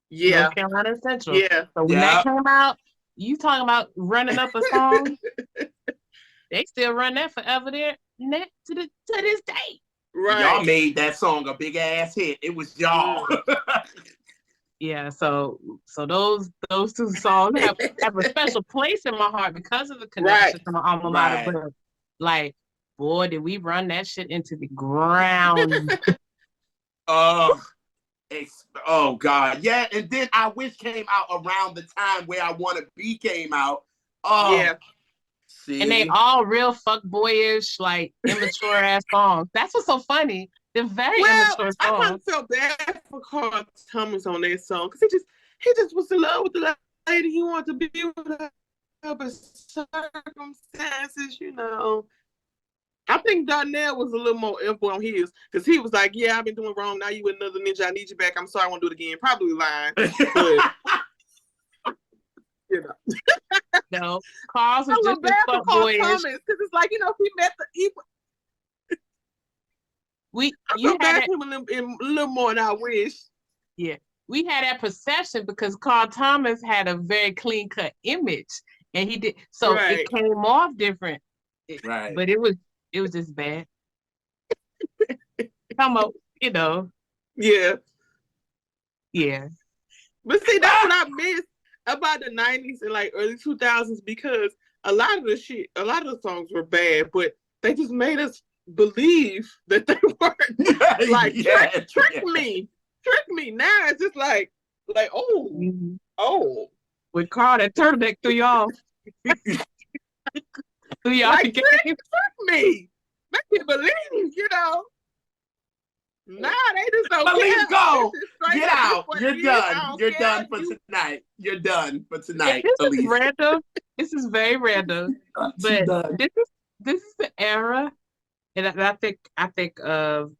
Yeah. North Carolina Central. Yeah. So when that came out, you talking about running up a song? They still run that forever there to this day. Right. Y'all made that song a big ass hit. It was y'all. Yeah, so those two songs have a special place in my heart because of the connection to my alma mater. But like, boy, did we run that shit into the ground. Oh God, yeah. And then I Wish came out around the time Where I Want to Be came out. Yeah. See? And they all real fuck boyish, like immature ass songs. That's what's so funny. They're very Well, immature I kind songs. of felt bad for Carl Thomas on that song because he just was in love with the lady he wanted to be with her, but circumstances, I think Donell was a little more info on his because he was like, "Yeah, I've been doing wrong. Now you with another ninja. I need you back. I'm sorry, I won't do it again." Probably lying, but you know, No, Carl's I was just feel as bad for fuck Carl boyish. Thomas because it's like he met the. I You feel had bad that, for him a little more than I wish. yeah. We had that perception because Carl Thomas had a very clean cut image, and he did so it Right. came off different. Right. But it was just bad. Come on, Yeah. yeah. But see, that's what I miss about the 90s and like early 2000s because a lot of the songs were bad, but they just made us believe that they weren't. Like, trick me. Trick me. Now it's just like oh, Mm-hmm. oh. With Carl, that turtleneck threw you off. Threw you off Like, the game. trick me. Make me believe, Nah, they just don't Please care. go. Get Get out. You're done. You're done for tonight. You're done for tonight, This is Elise. random. This is very random. But this is the era, and I think of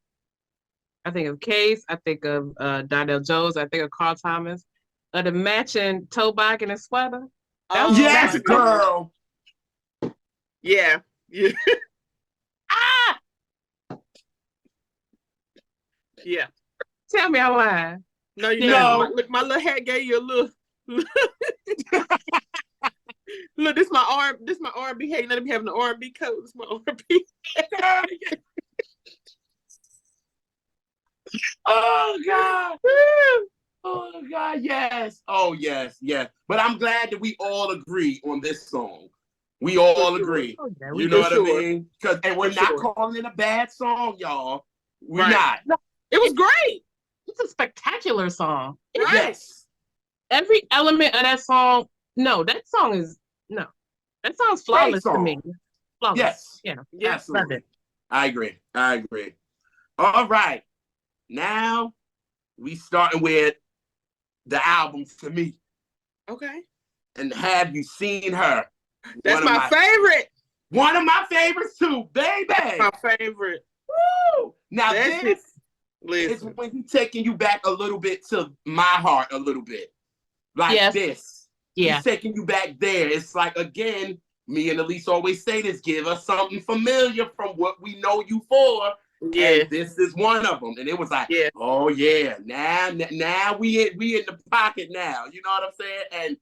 Case. I think of Donell Jones. I think of Carl Thomas. The matching toe bag and a sweater. Yes, girl. Yeah. Ah! Yeah. Tell me I'm lying. No, you No. know. Look, my little hat gave you a little. Look, this my R&B hat. Let me have an R&B coat. This my R&B. Oh God. Oh God, yes. Oh yes, yes. But I'm glad that we all agree on this song. We all agree. Oh, yeah, you know what I mean? And we're not calling it a bad song, y'all. We're not. No, it was great. It's a spectacular song. Right. Yes. Every element of that song. That song's flawless to me. Flawless. Yes. Yeah. Absolutely. I agree. All right. Now we starting with the album to me. Okay. And Have You Seen Her? That's my favorite. One of my favorites too, baby. That's my favorite. Woo! Now this is when he's taking you back a little bit to my heart a little bit. Like this. Yeah. He's taking you back there. It's like, again, me and Elise always say this, give us something familiar from what we know you for. Yeah. And this is one of them. And it was like, oh yeah, now we in the pocket now. You know what I'm saying? And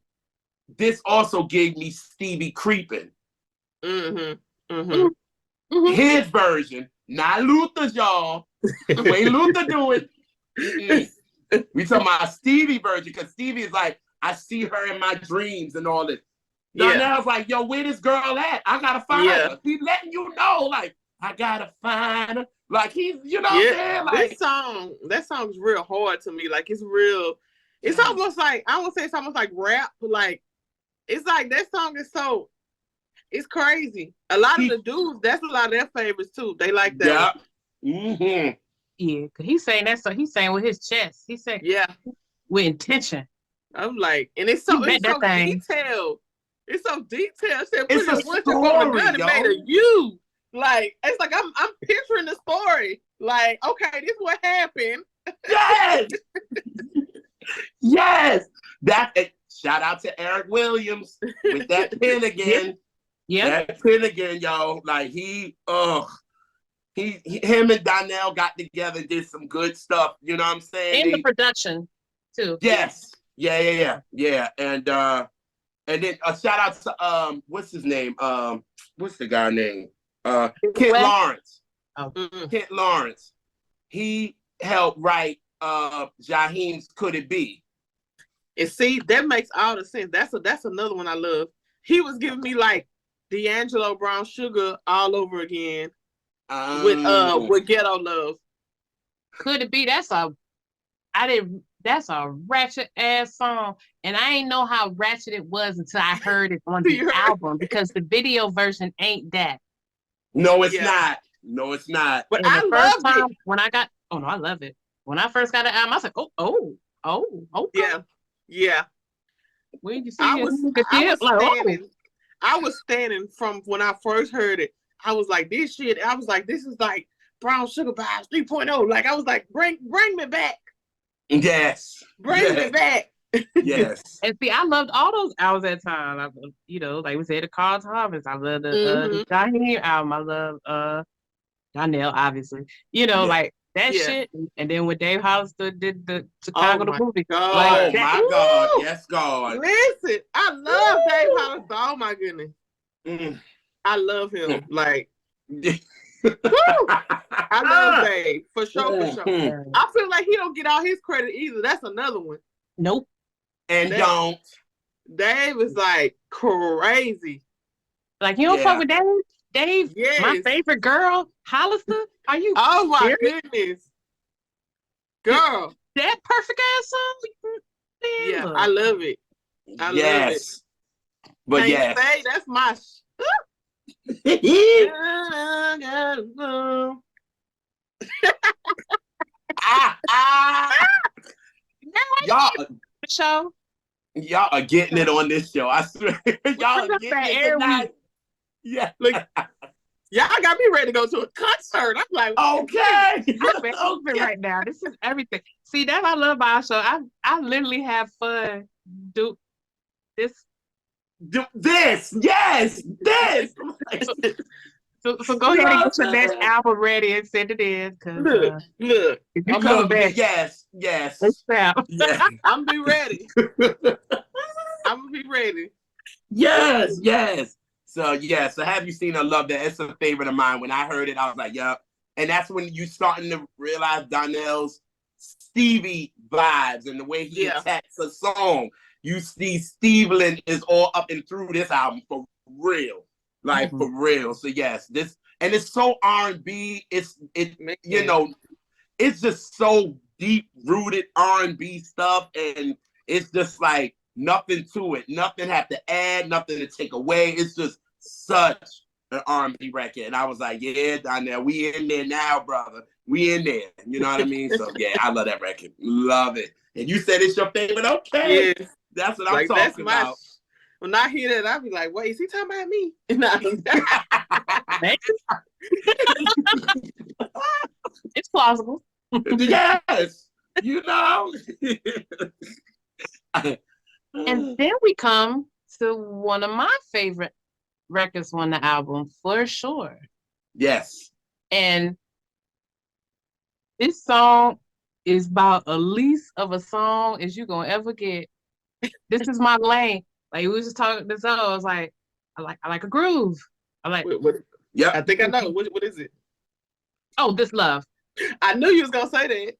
this also gave me Stevie Creeping. His version, not Luther's, y'all. The way Luther do it. We talking about Stevie version, because Stevie is like, I see her in my dreams and all this. Donell's like, yo, where this girl at? I gotta find her. He's letting you know, like, I gotta find her. Like, he's, you know what I'm saying? Like, that song's real hard to me. Like, it's real. It's almost like, I won't say it's almost like rap, but like, it's like that song is so, it's crazy. A lot of the dudes, that's a lot of their favorites too. They like that. Yeah, because he's saying that, so he's saying with his chest. He's saying, with intention. I'm like, and it's so detailed. It's so detailed. It's a story, yo. Made of you. Like, it's like I'm picturing the story. Like, okay, this is what happened. Yes. Yes. Shout out to Eric Williams with that pen again. Yeah. That pen again, y'all. Like, him and Donell got together, did some good stuff. You know what I'm saying? And the production too. Yes. Yeah. And then a shout out to what's his name? What's the guy name? Kent Lawrence. Kent Lawrence. He helped write Jaheim's Could It Be? And see, that makes all the sense. That's another one I love. He was giving me like D'Angelo Brown Sugar all over again with Ghetto Love. Could It Be? That's a ratchet ass song, and I ain't know how ratchet it was until I heard it on the album, because the video version ain't that. No, it's not. No, it's not. But And I the first loved time it. when I got, oh no, I love it. When I first got the album, I was like, okay. Yeah. When you I see it, was look at I it, was like, standing. I was standing from when I first heard it. I was like, this shit. I was like, this is like Brown Sugar Vibes 3.0. Like I was like, bring me back. Yes. Bring me back. Yes. And see, I loved all those albums at the time. Like we said, the Carl Thomas. I love the Jaheim album. I love Donell, obviously. Like that shit. And then when Dave Hollister did the Chicago the movie, God. like Oh that, my God. Yes, God. Listen, I love Dave Hollister. Oh my goodness. I love him. Like I love Dave for sure. I feel like he don't get all his credit either. That's another one. Nope. And Dave is like crazy. Like you don't fuck with Dave? Dave, yes. My favorite girl, Hollister. Are you? Oh my serious? goodness, girl! That perfect ass song. Yeah, I love it. I love it. But Can't say that's my. Y'all are getting it on this show. I swear. Y'all are getting it tonight. Yeah. Look, y'all got me ready to go to a concert. I'm like, okay. I'm open right now. This is everything. See, that's what I love about our show. I literally have fun. Do this. Yes, this. So go ahead and get your next album ready and send it in. Look. If you come back, yes. Yeah. I'm be ready. I'm gonna be ready. Yes. So have you seen I Love That? It's a favorite of mine. When I heard it, I was like, yup. And that's when you starting to realize Donell's Stevie vibes and the way he attacks a song. You see Steveland is all up and through this album for real. Like for real. So yes, this and it's so R&B. It's just so deep rooted R&B stuff, and it's just like nothing to it. Nothing have to add, nothing to take away. It's just such an R&B record. And I was like, yeah, Donell, we in there now, brother. We in there. You know what I mean? So yeah, I love that record. Love it. And you said it's your favorite. Okay. Yeah. That's what I'm talking about. When I hear that, I'll be like, wait, is he talking about me? It's plausible. Yes. You know. And then we come to one of my favorite records on the album, For Sure. Yes. And this song is about a least of a song as you're going to ever get. This is my lane. Like we was just talking this out. I was like, I like a groove. I like. Yeah, I think I know. What is it? Oh, This Love. I knew you was gonna say that.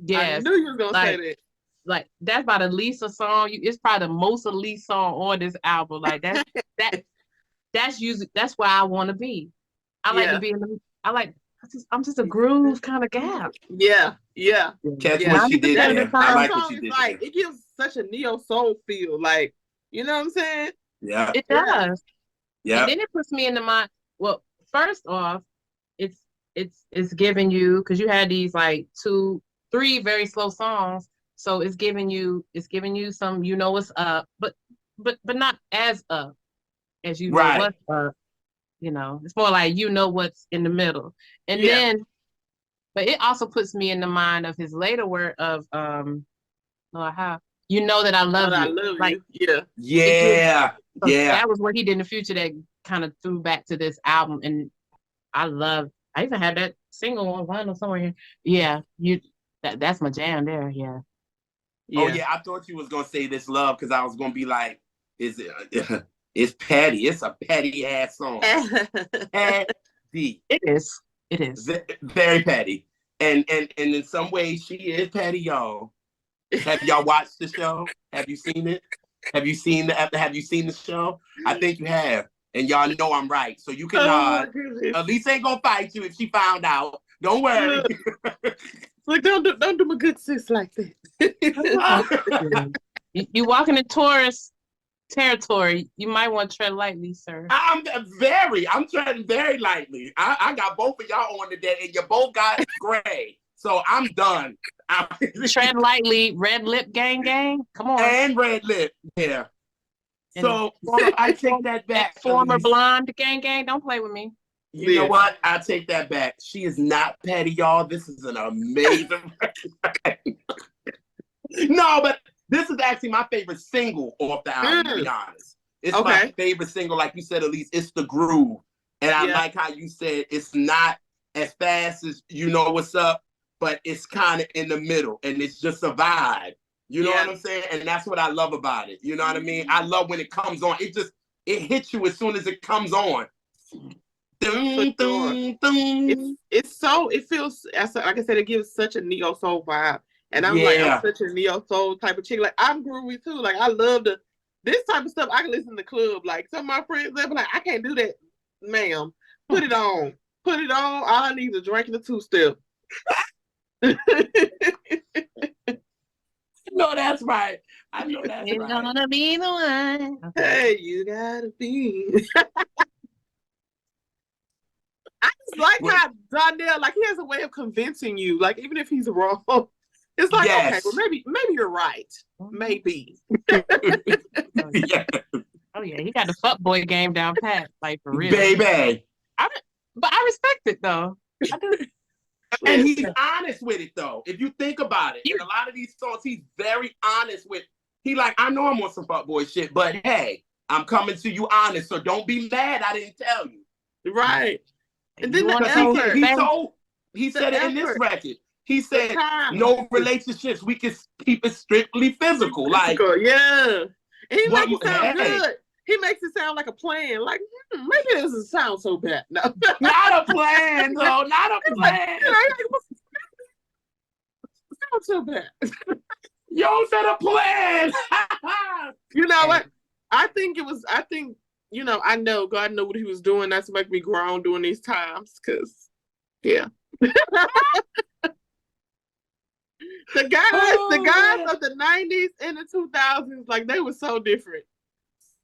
Yes. I knew you was gonna say that. Like that's about at least a song. It's probably the most elite song on this album. Like that's usually that's where I want to be. I like to be in the. I'm just a groove kind of guy. Yeah. Catch what she did there. I like what she did. Like it gives such a neo soul feel. Like you know what I'm saying? Yeah, it does. Yeah, and then it puts me in the mind. Well, first off, it's giving you because you had these like 2-3 very slow songs, so it's giving you some what's up, but not as up as you know what's up. It's more like what's in the middle, and then, but it also puts me in the mind of his later work of how that I love you. I love like, you. Yeah. That was what he did in the future that kind of threw back to this album, and I even have that single on vinyl somewhere here. Yeah, that's my jam there. Yeah. Oh yeah, I thought you was gonna say This Love because I was gonna be like, is it? It's petty. It's a petty ass song. Petty. It is. Very petty. And in some ways she is petty, y'all. Have y'all watched the show? Have you seen it? Have you seen the show? I think you have. And y'all know I'm right. So you can nod. Elise ain't gonna fight you if she found out. Don't worry. Like don't do my good sis like that. You walking in Taurus territory. You might want to tread lightly, sir. I'm treading very lightly. I got both of y'all on today, and you both got gray. So I'm done. Tread lightly, red lip gang gang. Come on. And red lip. Yeah. So I take that back. Former blonde gang gang. Don't play with me. You know what? I take that back. She is not petty, y'all. This is an amazing No, but this is actually my favorite single off the album, to be honest. It's my favorite single, like you said, Elise. It's the groove. And I like how you said it's not as fast as You Know What's Up, but it's kind of in the middle, and it's just a vibe. You know what I'm saying? And that's what I love about it. You know what I mean? I love when it comes on. It hits you as soon as it comes on. Dun, dun, dun. It feels, like I said, it gives such a neo soul vibe. And I'm I'm such a neo soul type of chick. Like, I'm groovy too. Like, I love this type of stuff. I can listen to the club. Like, some of my friends, they'll be like, I can't do that, ma'am. Put it on. Put it on. All I need is a drink and a two-step. No, that's right. I know that's You're gonna be the one. Hey, you gotta be. I just like how Donell, like, he has a way of convincing you. Like, even if he's wrong, it's like, okay, well, maybe you're right. Maybe. Oh yeah, he got the fuckboy game down pat, like, for real. Baby. But I respect it though. I do. And he's honest with it, though. If you think about it, in a lot of these songs, he's very honest with. He like, I know I'm on some fuckboy shit, but hey, I'm coming to you honest, so don't be mad I didn't tell you. Right. And then he said it in this record. He said, no relationships. We can keep it strictly physical. Like, yeah. And he makes it sound good. He makes it sound like a plan. Like, maybe it doesn't sound so bad. No. Not a plan, though. Not a plan. Sound so bad. Yo said a plan. You know what? I think, I know God knew what he was doing. That's to make me grown during these times. Because, yeah. The guys of the 90s and the 2000s, like, they were so different.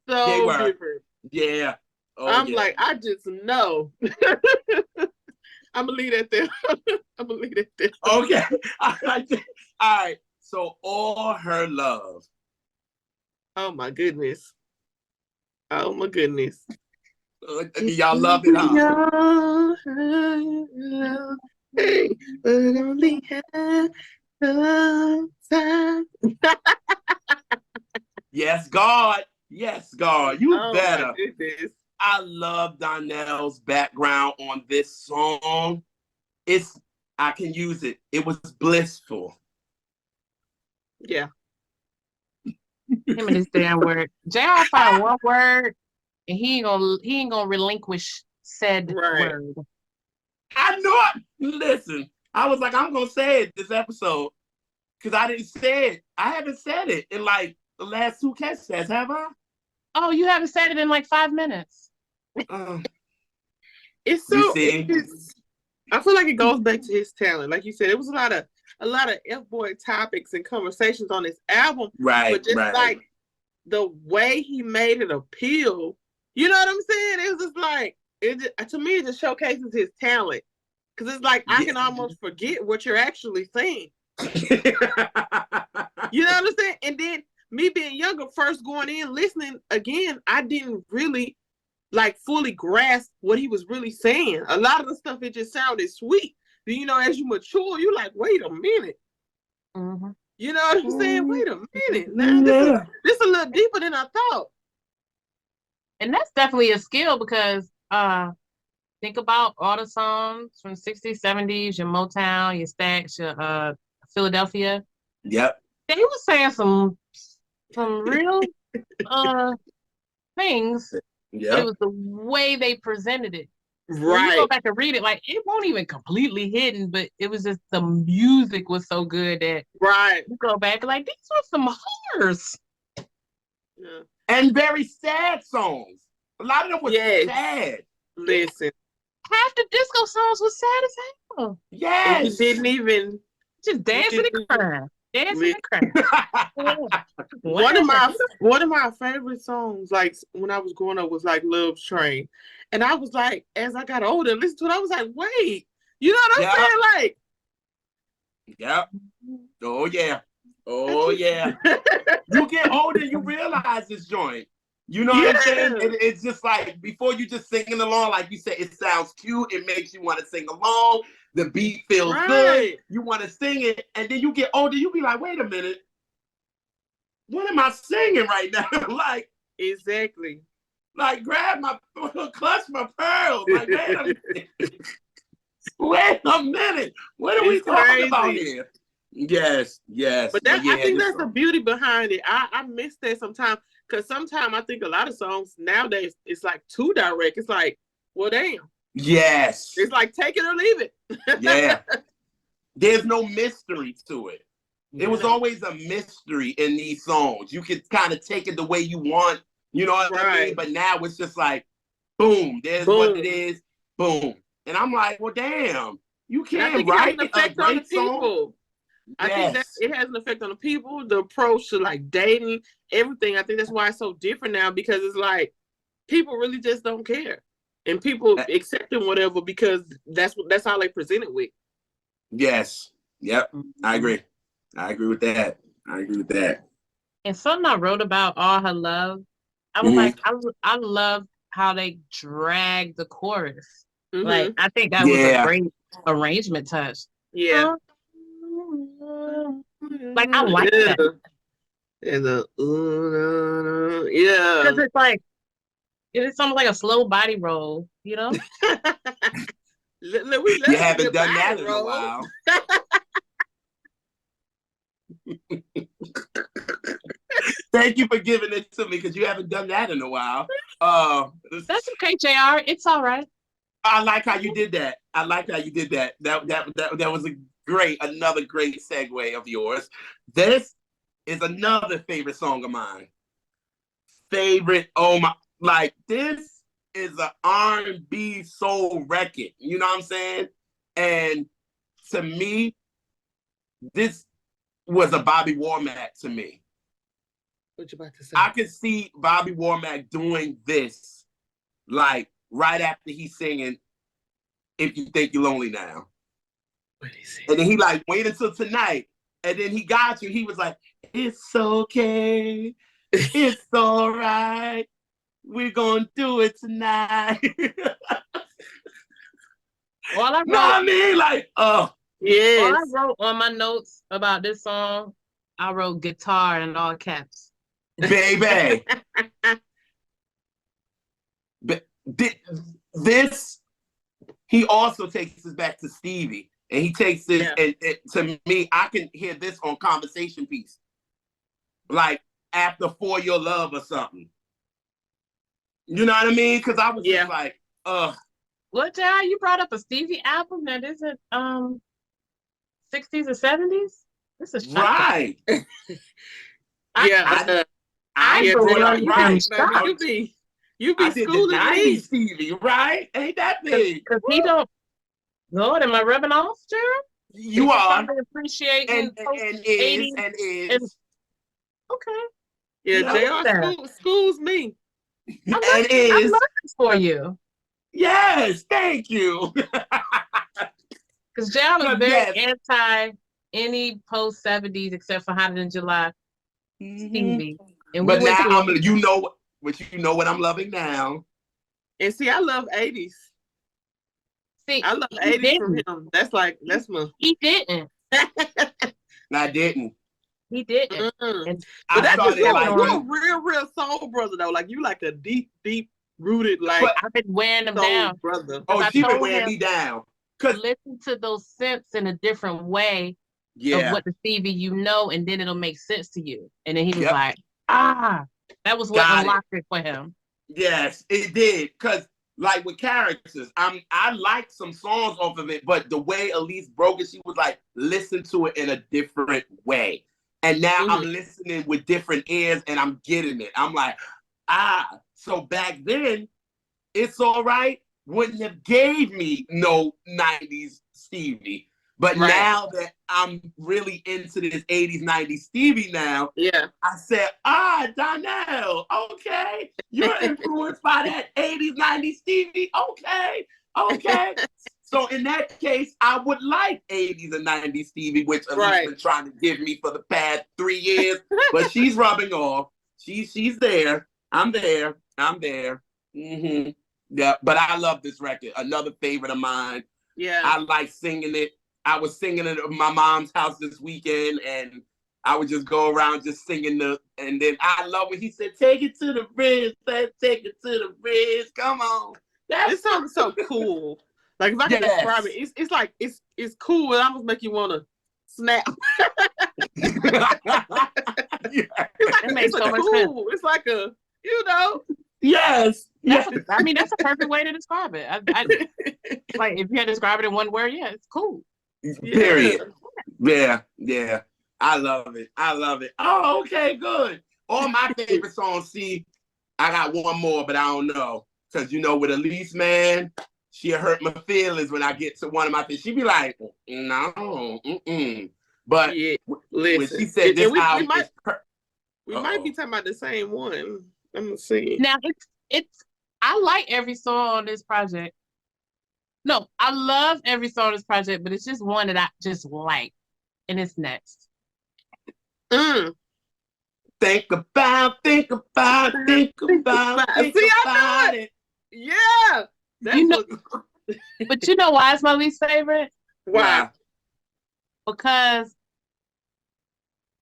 So different. Yeah. I'm like, I just know. I'm going to leave that there. Okay. All right. So, All Her Love. Oh, my goodness. Y'all love it, huh? Hey, but only have time. Yes, God. Yes, God. You better. I love Donell's background on this song. I can use it. It was blissful. Yeah. Him and his damn word. JR found one word, and he ain't gonna relinquish said word. I knew it. Listen, I was like, I'm gonna say it this episode because I didn't say it. I haven't said it in like the last two catch sets, have I? Oh, you haven't said it in like 5 minutes. It's so. I feel like it goes back to his talent. Like you said, it was a lot of F-boy topics and conversations on this album. Right. But just like the way he made it appeal, you know what I'm saying? It was just like, to me, it just showcases his talent. Because it's like, I can almost forget what you're actually saying. You know what I'm saying? And then me being younger, first going in, listening again, I didn't really like fully grasp what he was really saying. A lot of the stuff, it just sounded sweet. You know, as you mature, you're like, wait a minute. Mm-hmm. You know what I'm saying? Wait a minute. Now, this a little deeper than I thought. And that's definitely a skill because think about all the songs from the 60s, 70s, your Motown, your Stax, your Philadelphia. Yep. They were saying some real things. Yep. But it was the way they presented it. Right. When you go back and read it, like, it won't even completely hidden, but it was just the music was so good that you go back like, these were some horrors. Yeah. And very sad songs. A lot of them were sad. Listen. Half the disco songs was sad as hell. Yes. And you didn't even just dancing and crying. Dancing and crying. One of my favorite songs, like when I was growing up, was like Love's Train. And I was like, as I got older and listened to it, I was like, wait, you know what I'm saying? Like, yep. Oh yeah. Oh yeah. You get older, you realize this joint. You know what I'm saying? It's just like before you just singing along, like you said, it sounds cute. It makes you want to sing along. The beat feels good. You want to sing it, and then you get older, you be like, wait a minute, what am I singing right now? Like exactly. Like grab my clutch my pearls. Like wait a minute. What are we talking about here? Yes. But I think that's the beauty behind it. I miss that sometimes because sometimes I think a lot of songs nowadays it's like too direct. It's like, well, damn. Yes. It's like take it or leave it. Yeah. There's no mystery to it. It was always a mystery in these songs. You could kind of take it the way you want. You know what I mean? But now it's just like, boom, there's what it is, boom. And I'm like, well, damn, you can't write a great song. I think that it has an effect on the people, the approach to like dating, everything. I think that's why it's so different now because it's like people really just don't care. And people accepting whatever because that's how they present it with. Yes. Yep. I agree. I agree with that. And something I wrote about All Her Love, I was like, I love how they drag the chorus. Like, I think that was a great arrangement touch. Yeah. Like, I like that. And because it's like it's almost like a slow body roll, you know. You haven't done that in a while. Thank you for giving it to me because you haven't done that in a while. That's okay, JR. It's all right. I like how you did that. That was another great segue of yours. This is another favorite song of mine. This is an R&B soul record. You know what I'm saying? And to me, this was a Bobby Womack to me. What you about to say? I could see Bobby Womack doing this, like right after he's singing "If You Think You're Lonely Now," and then he like wait until tonight, and then he got you. He was like, "It's okay, it's all right, we're gonna do it tonight." All I wrote, no, I mean like, yes. All I wrote on my notes about this song, I wrote guitar in all caps. Baby. This, he also takes us back to Stevie. And he takes this, and to me, I can hear this on Conversation Piece. Like, after For Your Love or something. You know what I mean? Because I was just like, What, John? You brought up a Stevie album that isn't 60s or 70s? This is right. I brought it right. You be schooling me, Stevie, right? Ain't that big? Because he don't. Lord, am I rubbing off, Gerald? You are appreciating and is. Okay. Yeah, JR schools me. I love this for you. Yes, thank you. Because JR is very anti any post 70s except for Hotter Than July. Stevie. And but now you know what I'm loving now. And see, I love 80s. See, I love 80s from him. That's my. He didn't. I didn't. He didn't. But that's just you're a real soul brother though. Like you like a deep rooted like. But I've been wearing them down, brother. Oh, she been wearing me down. Listen to those synths in a different way of what the Stevie you know, and then it'll make sense to you. And then he was like, that was what unlocked it for him. Yes, it did. Because like with Characters, I like some songs off of it, but the way Elise broke it, she was like, listen to it in a different way. And now I'm listening with different ears and I'm getting it. I'm like, so back then, It's All Right wouldn't have gave me no 90s Stevie. But Right. now that I'm really into this 80s, 90s Stevie now, Yeah. I said, Donell, okay. You're influenced by that 80s, 90s Stevie. Okay. So in that case, I would like 80s and 90s Stevie, which Elise been trying to give me for the past 3 years. But she's rubbing off. She's there. I'm there. Mm-hmm. Yeah, but I love this record. Another favorite of mine. Yeah. I like singing it. I was singing it at my mom's house this weekend, and I would just go around just singing and then I love when he said, take it to the bridge, take it to the bridge, come on. This song is so cool. Like if I can describe it, it's like it's cool. It almost make you want to snap. Yeah. It makes so much sense. It's like a, you know. Yes. I mean, that's a perfect way to describe it. Like if you had to describe it in one word, yeah, it's cool. Period. Yeah. I love it. Oh, okay, good. All my favorite songs. See, I got one more, but I don't know. Because, with Elise, man, she'll hurt my feelings when I get to one of my things. She'd be like, no, But when she said this album is we might be talking about the same one. Let me see. Now, I like every song on this project. No, I love every song on this project, but it's just one that I just like, and it's Next. Think about it. Yeah. But you know why it's my least favorite? Why? Because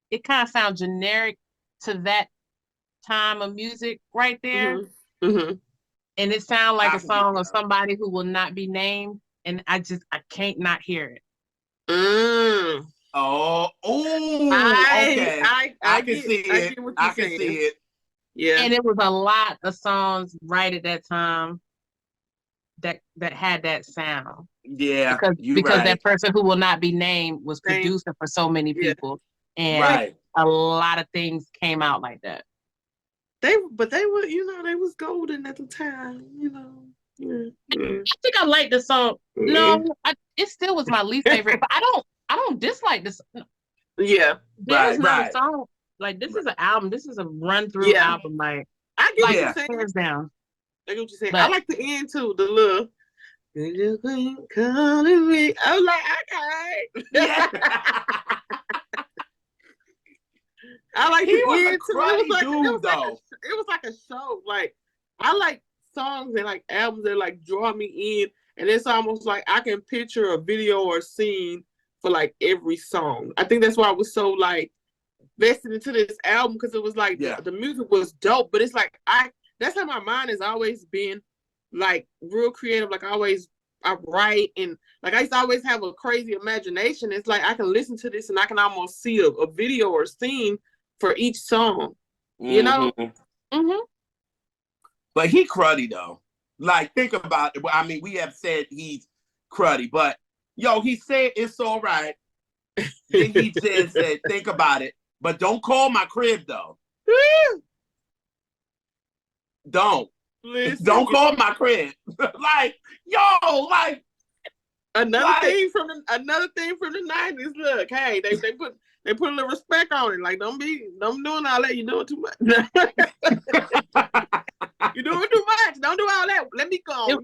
it kind of sounds generic to that time of music right there. Mm-hmm. And it sounds like a song of somebody who will not be named, and I can't not hear it. Oh, okay. I can see it. I can see it. Yeah. And it was a lot of songs right at that time that had that sound. Yeah. Because that person who will not be named was producing for so many people. And a lot of things came out like that. They were, they was golden at the time, Yeah. I think I like the song. No, it still was my least favorite, but I don't dislike this. Yeah. There's not a song like this is an album. This is a run through album. Like I get what you're saying. Hands down. I get what you're saying. But I like the end too. The little. You ain't calling me. I was like, okay. Yeah. I like he was the a end too. It was like a show. Like I like songs and like albums that like draw me in, and it's almost like I can picture a video or a scene for like every song. I think that's why I was so like vested into this album, because it was like the music was dope, but it's like that's how my mind has always been, like real creative. Like I write, and like I used to always have a crazy imagination. It's like I can listen to this and I can almost see a video or a scene for each song, you know? Mm-hmm. But he cruddy though. Like think about it. I mean, we have said he's cruddy, but he said it's all right. Then he just said, think about it. But don't call my crib though. Don't call my crib. Like another thing from the 90s. Look, hey, they put a little respect on it. Like don't doing all that. You're doing too much. You're doing too much. Don't do all that. Let me go.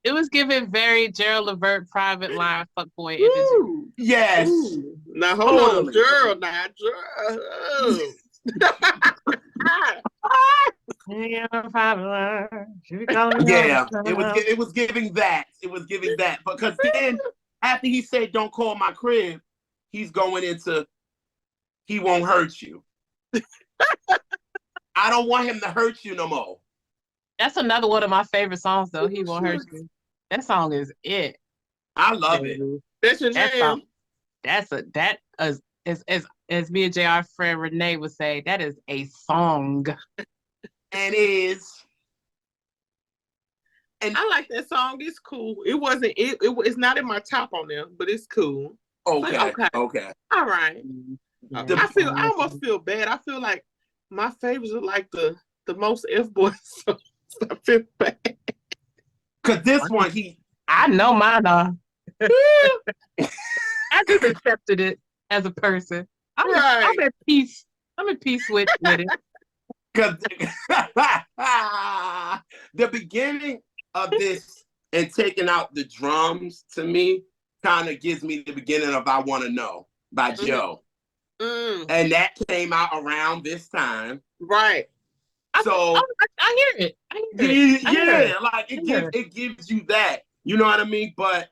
It was given very Gerald Levert private line fuckboy imagery. Yes. Ooh. Now hold on, Gerald. Yeah, it was giving that. Because then after he said don't call my crib, he's going into he won't hurt you. I don't want him to hurt you no more. That's another one of my favorite songs though. He won't hurt you. That song is it. I love it. That's your jam. As me and JR friend Renee would say, that is a song. And I like that song. It's cool. It's not in my top on there, but it's cool. Okay. All right. I almost feel bad. I feel like my favorites are like the most F-boy songs. I feel bad. Cause this one I know mine are. I just accepted it as a person. I'm at peace. I'm at peace with it. Because the beginning of this and taking out the drums to me kind of gives me the beginning of I Want to Know by Joe. And that came out around this time. Right. So I hear it. Like it gives you that. You know what I mean? But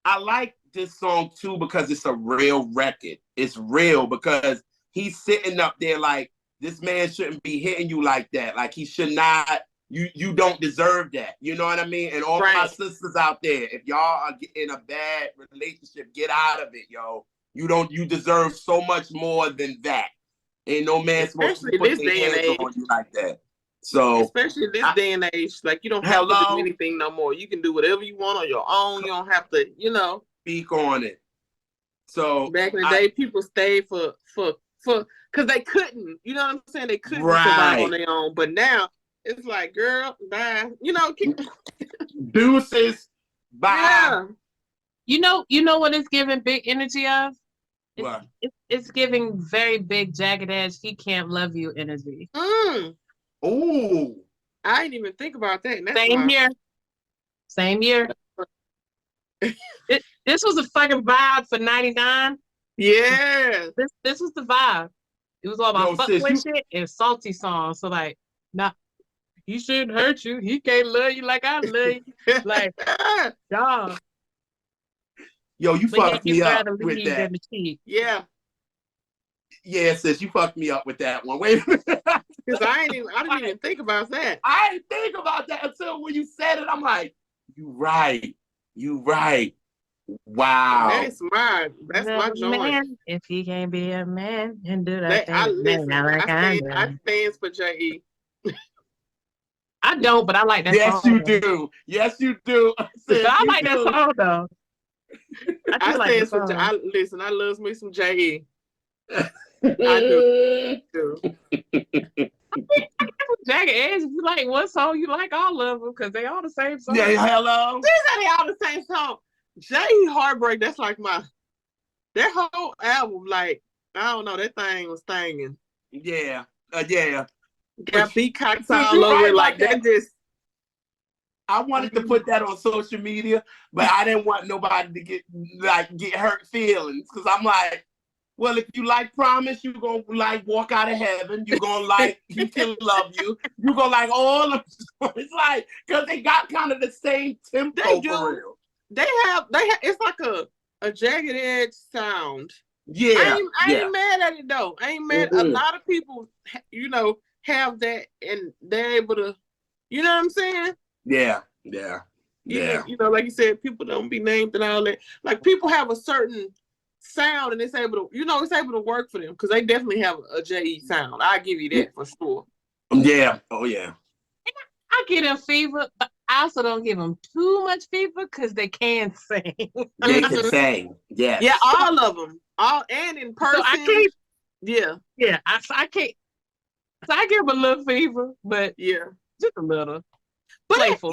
I like this song too because it's a real record. It's real because he's sitting up there like, this man shouldn't be hitting you like that. Like he should not, you don't deserve that. You know what I mean? And all my sisters out there, if y'all are in a bad relationship, get out of it, yo. You deserve so much more than that. Ain't no man supposed to put their hands on you like that. So especially this day and age, like you don't have to do anything no more. You can do whatever you want on your own. You don't have to, speak on it. So back in the day, people stayed for because they couldn't. You know what I'm saying? They couldn't survive on their own. But now it's like, girl, bye. Deuces, bye. Yeah. You know what it's giving big energy of? What? It's giving very big jagged edge. He can't love you energy. Ooh. I didn't even think about that. Same year. This was a fucking vibe for 99. Yeah. This was the vibe. It was all about fuckboy shit and salty songs. So like, nah, he shouldn't hurt you. He can't love you like I love you. Like, dog. Yo, you fucked me up with that. Yeah. Yeah, sis, you fucked me up with that one. Wait a minute. Because I didn't even think about that. I didn't think about that until when you said it. I'm like, you right. Wow. That's my joint. Man, if he can't be a man and do that thing. I stand for J.E. I don't, but I like that song. Yes, you do. I like that song though. I stand for listen, I love me some J.E. I do. Jagged Edge, if you like one song, you like all of them because they all the same song. Yeah, hello. They all the same song. J.E. Heartbreak, that's like that whole album, like, I don't know, that thing was thangin'. Yeah. Got beat cocks all over it, like that just. I wanted to put that on social media, but I didn't want nobody to get hurt feelings because I'm like, well, if you like Promise, you're going to like Walk Out of Heaven. You're going to like He Can Love You. You're going to like all of them. It's like, because they got kind of the same tempo for real. They have, it's like a jagged edge sound. Yeah. I ain't mad at it though. I ain't mad. A lot of people, have that and they're able to, you know what I'm saying? Yeah. Even, like you said, people don't be named and all that. Like people have a certain sound and it's able to work for them because they definitely have a J.E. sound. I give you that for sure. Yeah. Oh yeah. I get them fever, but I also don't give them too much fever because they can sing. They can sing. Yes. Yeah, all of them. All and in person. So I can't. Yeah. Yeah. I can't. So I give them a little fever, but just a little. But playful.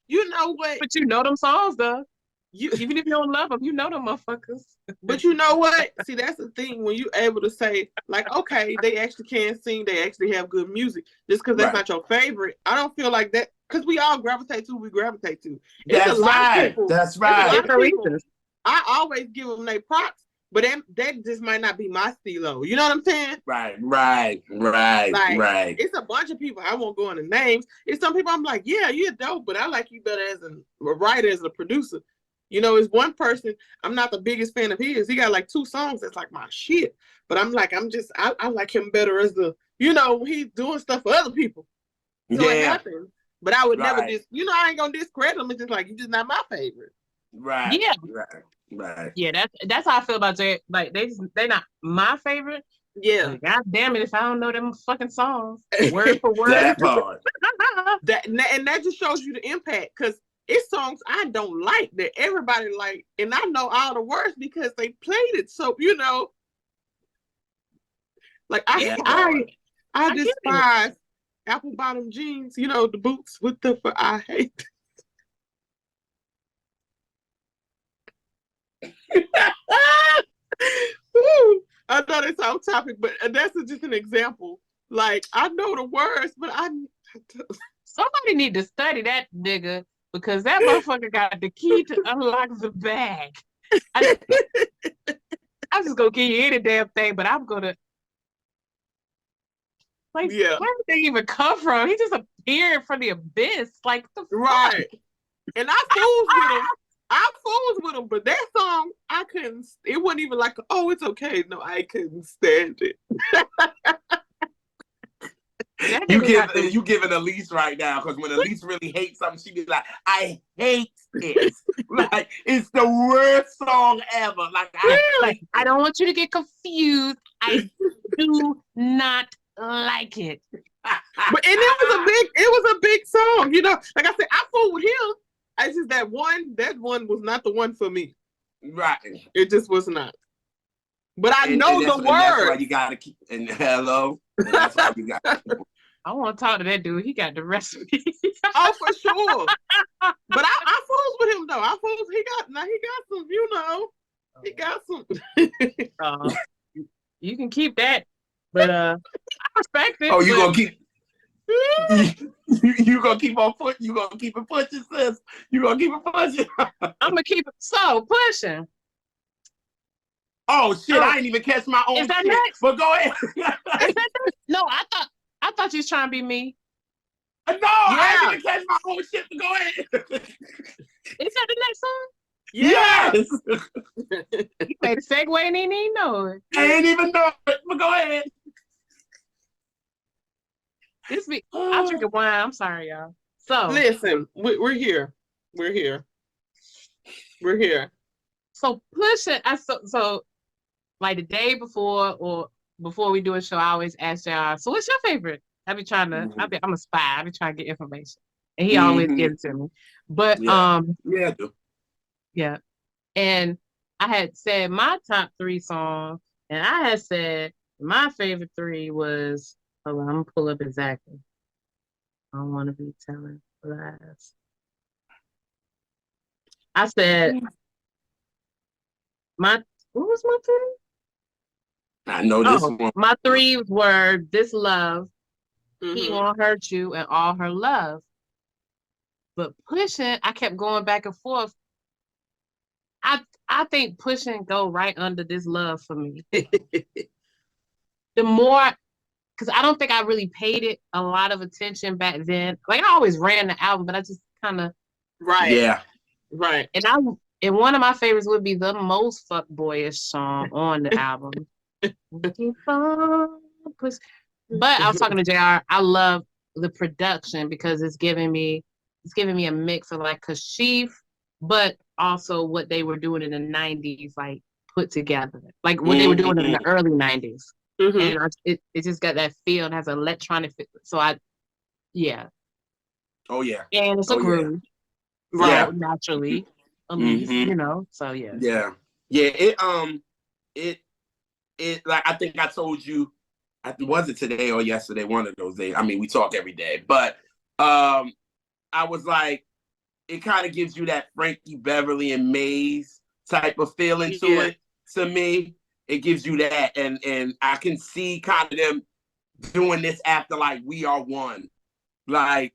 You know what? But you know them songs though. Even if you don't love them, you know them motherfuckers. But you know what? See, that's the thing when you're able to say, like, okay, they actually can sing, they actually have good music. Just because that's not your favorite, I don't feel like that. Because we all gravitate to who we gravitate to. That's right. That's right. I always give them their props, but that just might not be my stilo. You know what I'm saying? Right. It's a bunch of people. I won't go into names. It's some people I'm like, yeah, you're dope, but I like you better as a writer, as a producer. It's one person, I'm not the biggest fan of his. He got like 2 songs that's like my shit. But I'm like, I like him better as he's doing stuff for other people. So it happens. But I would never I ain't gonna discredit him. It's just like, you're just not my favorite. Right. Yeah. Right. Yeah, that's how I feel about Jay. Like they're not my favorite. Yeah. God damn it, if I don't know them fucking songs word for word. That part. And that just shows you the impact because it's songs I don't like that everybody like, and I know all the words because they played it. So like I despise apple bottom jeans. The boots with the I hate. off topic, but that's just an example. Like, I know the words, but somebody need to study that nigga because that motherfucker got the key to unlock the bag. I'm just gonna give you any damn thing, but I'm gonna like, where did they even come from? He just appeared from the abyss, like the right. And I fools with him, but that song I couldn't. It wasn't even like, oh, it's okay. No, I couldn't stand it. You giving Elise right now, because when Elise really hates something, she be like, I hate it. Like, it's the worst song ever. Like, I don't want you to get confused. I do not like it. But it was a big song, you know. Like I said, I fool with him. I just that one was not the one for me. Right. It just was not. But I know the words. That's why you gotta keep. And hello. And that's why you got. I want to talk to that dude. He got the recipe. Oh, for sure. But I fools with him though. He got some. You know, he got some. You can keep that, but I respect it. Oh, you gonna keep. You gonna keep on pushing. You gonna keep it pushing, sis. You gonna keep it pushing. I'm gonna keep it pushing. Oh shit! I didn't even catch my own. Is that shit. Next? But go ahead. No, I thought you was trying to be me. No, I didn't even catch my own shit. But go ahead. Is that the next song? Yes. You made a segue and didn't even know it. I ain't even know it. But go ahead. I'm drinking wine. I'm sorry, y'all. So listen, we're here. We're here. So pushing. So like the day before or before we do a show, I always ask y'all, so what's your favorite? I be trying to. I'm a spy. I be trying to get information, and he always gives it to me. But yeah. And I had said my top 3 songs, and I had said my favorite 3 was. Hold on, I'm gonna pull up exactly. I don't want to be telling lies. I said what was my 3? I know this one. My 3 were This Love, He Won't Hurt You, and All Her Love. But Pushing, I kept going back and forth. I think Pushing go right under This Love for me. The more, because I don't think I really paid it a lot of attention back then. Like I always ran the album, but I just kind of right. And one of my favorites would be the most fuckboyish song on the album. But I was talking to JR. I love the production because it's giving me a mix of like Kashif, but also what they were doing in the 90s, like put together, like what they were doing in the early 90s. And it just got that feel and has an electronic feel. So Oh yeah. And it's a groove, right? Naturally, you know. So yeah. It like I think I told you, was it today or yesterday? One of those days. I mean, we talk every day, but I was like, it kind of gives you that Frankie Beverly and Maze type of feeling to it. To me, it gives you that, and I can see kind of them doing this after like We Are One, like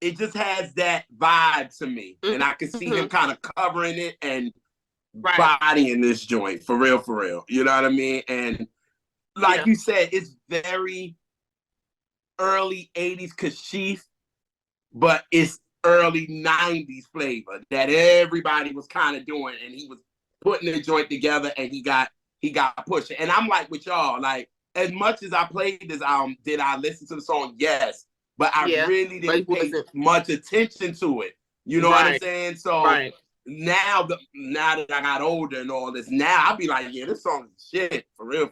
it just has that vibe to me, and I can see him kind of covering it and bodying this joint for real. You know what I mean? And like you said, it's very early 80s Kashif, but it's early 90s flavor that everybody was kind of doing, and he was putting the joint together, and he got pushing. And I'm like with y'all, like as much as I played this album, did I listen to the song? Yes, but I really didn't pay much attention to it. You know what I'm saying? So now that I got older and all this, now I'll be like, yeah, this song is shit for real.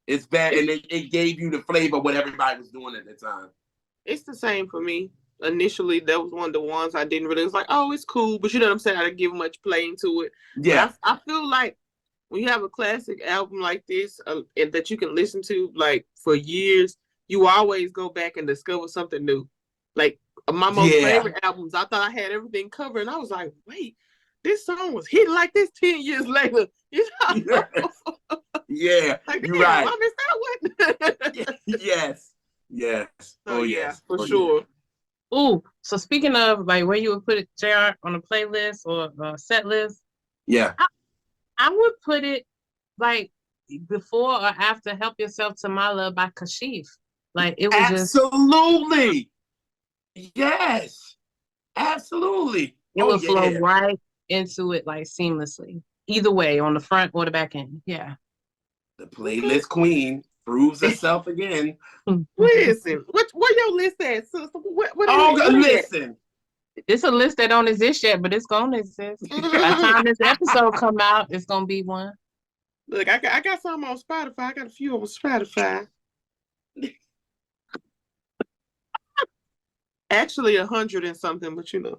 It's bad, and it gave you the flavor of what everybody was doing at the time. It's the same for me. Initially, that was one of the ones I didn't really. It was like, oh, it's cool, but you know what I'm saying? I didn't give much play into it. Yeah, I feel like when you have a classic album like this and that you can listen to like for years, you always go back and discover something new. Like my most favorite albums, I thought I had everything covered, and I was like, wait, this song was hitting like this 10 years later. You know? Yeah, like, you're right. I missed that Yes. Yes. So, Oh yeah, yes. for Oh, sure. Yeah. Ooh, so speaking of like where you would put it, JR, on a playlist or a set list, Yeah. I would put it like before or after Help Yourself to My Love by Kashif. Like it was just, Absolutely. Yes. Absolutely. it Oh would flow yeah. right into it like seamlessly. Either way, on the front or the back end. Yeah. The playlist queen proves herself again. Listen, where your list at, sister? What is Oh, it? listen. It's a list that don't exist yet, but it's gonna exist. By the time this episode come out, it's gonna be one. Look, I got some on Spotify. I got a few on Spotify. Actually, 100 and something, but you know.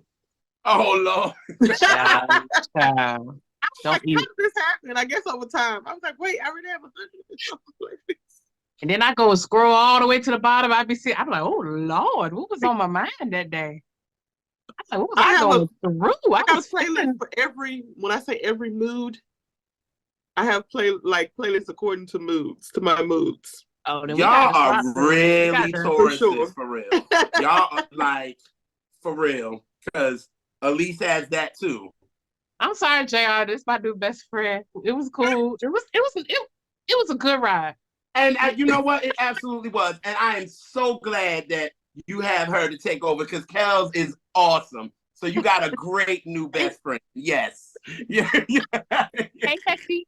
Oh Lord. Child, child. I was Don't like, eat how it. did this happen? I guess over time. I was like, wait, I already have 100 and something. And then I go and scroll all the way to the bottom. I'm like, oh Lord, what was on my mind that day? I'm like, what was I going through? I got a playlist for when I say every mood, I have playlists according to moods, to my moods. Oh, then Y'all are really Tauruses for real. Y'all are like for real, because Elise has that too. I'm sorry, JR. This is my new best friend. It was cool. It was a good ride. And you know what? It absolutely was. And I am so glad that you have her to take over, because Kels is awesome. So you got a great new best friend. Yes. Yeah. Hey, Pepsi.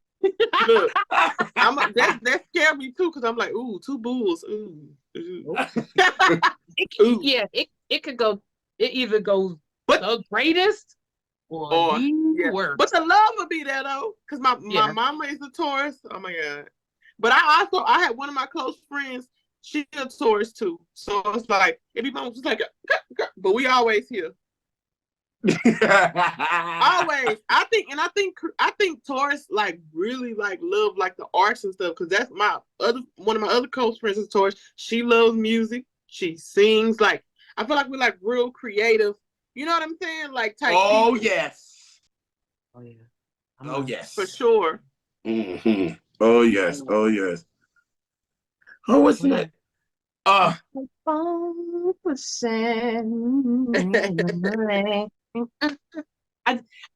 Look, that scared me too, because I'm like, ooh, two bulls. Ooh. It could go. It either goes the greatest or the worst. But the love would be there though, because my mama is a Taurus. Oh my God. But I had one of my close friends. She's a Taurus too. So it's like it be just like, but we always here. Always. I think Taurus like really like love like the arts and stuff, because that's one of my other close friends is Taurus. She loves music. She sings. Like I feel like we're like real creative. You know what I'm saying? Like type. Oh people. Yes. Oh yeah. Oh yes. For sure. Mm-hmm. Oh yes. Oh yes. Oh, what's that?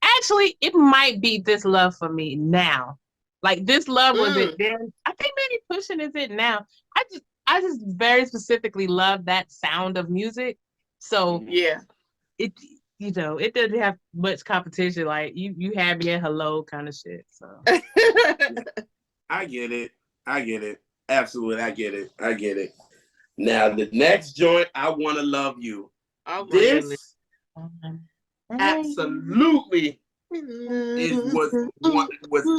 Actually, it might be This Love for Me now. Like This Love was it then. I think maybe Pushing is it now. I just very specifically love that sound of music. So yeah, it it doesn't have much competition. Like you have me at hello kind of shit. So I get it. Absolutely, I get it. Now the next joint, I Wanna Love You. This absolutely was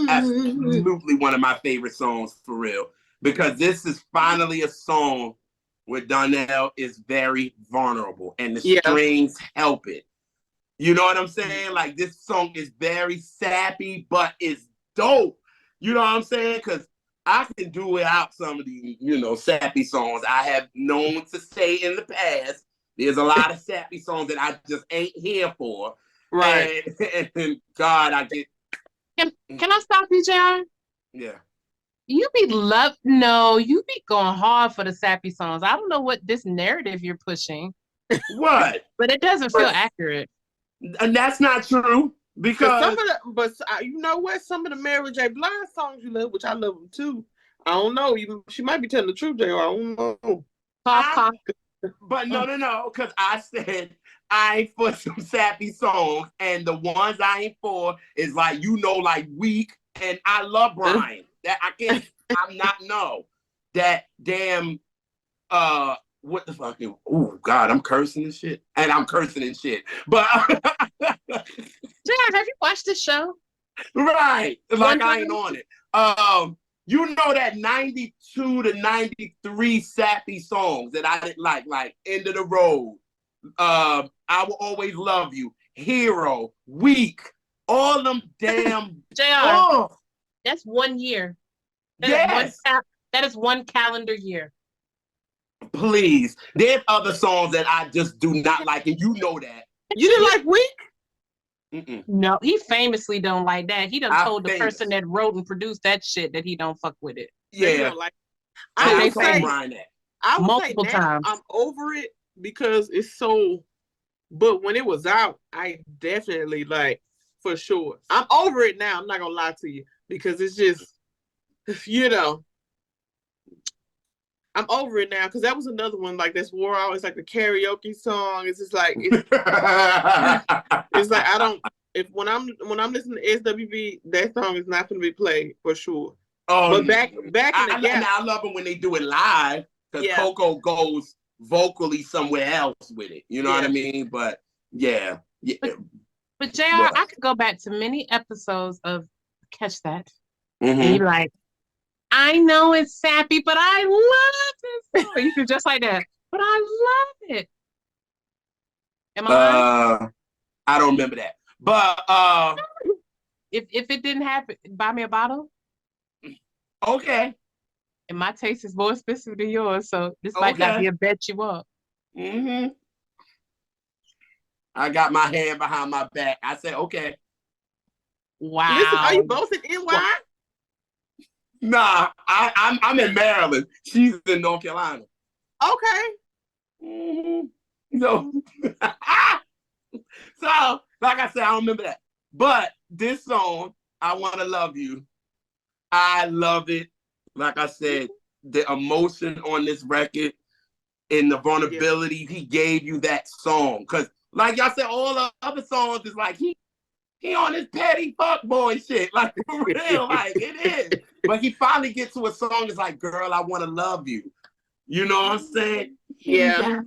absolutely one of my favorite songs for real, because this is finally a song where Donell is very vulnerable and the strings help it. You know what I'm saying? Like this song is very sappy, but it's dope. You know what I'm saying? Because I can do without some of the, sappy songs. I have known to say in the past, there's a lot of sappy songs that I just ain't here for. Right. And God, I get. Can I stop you, JR? Yeah. You be going hard for the sappy songs. I don't know what this narrative you're pushing. What? But it doesn't feel accurate. And that's not true. Because some of you know what? Some of the Mary J. Blige songs you love, which I love them too. I don't know. She might be telling the truth, JR. I don't know. But no, because I said I ain't for some sappy songs, and the ones I ain't for is like like Weak, and I love Brian. That I can't. I'm not that damn. What the fuck? Oh God, I'm cursing and shit, and I'm cursing and shit. But JR, have you watched this show? Right, like I ain't on it. That 92 to 93 sappy songs that I didn't like End of the Road, I Will Always Love You, Hero, Weak, all them damn. JR, that's 1 year. That is one calendar year. Please, there's other songs that I just do not like, and you know that. You didn't like Weak? Mm-mm. No, he famously don't like that. He done told the person that wrote and produced that shit that he don't fuck with it. Yeah. I would say multiple now times. I'm over it because it's so. But when it was out, I definitely like for sure. I'm over it now. I'm not gonna lie to you because it's just, you know, I'm over it now because that was another one like that's war always like the karaoke song. It's just like it's like I don't if when I'm listening to SWV, that song is not gonna be played for sure. But back in the gap, I love them when they do it live because Coco goes vocally somewhere else with it. You know what I mean? But yeah. But JR, I could go back to many episodes of Catch That, and you're like, I know it's sappy, but I love this song. You could just like that, but I love it. Am I lying? I don't remember that, but if it didn't happen, buy me a bottle. Okay. And my taste is more expensive than yours, so this might not be a bet you up. I got my hand behind my back. I said, okay. Wow. Listen, are you both in NY? Nah, I'm in Maryland. She's in North Carolina. Okay. So, so, like I said, I don't remember that. But this song, I Want to Love You, I love it. Like I said, the emotion on this record and the vulnerability he gave you that song. Because, like y'all said, all the other songs is like, he on his petty fuckboy shit. Like, for real, like, it is. But he finally gets to a song that's like, girl, I want to love you. You know what I'm saying? Yeah.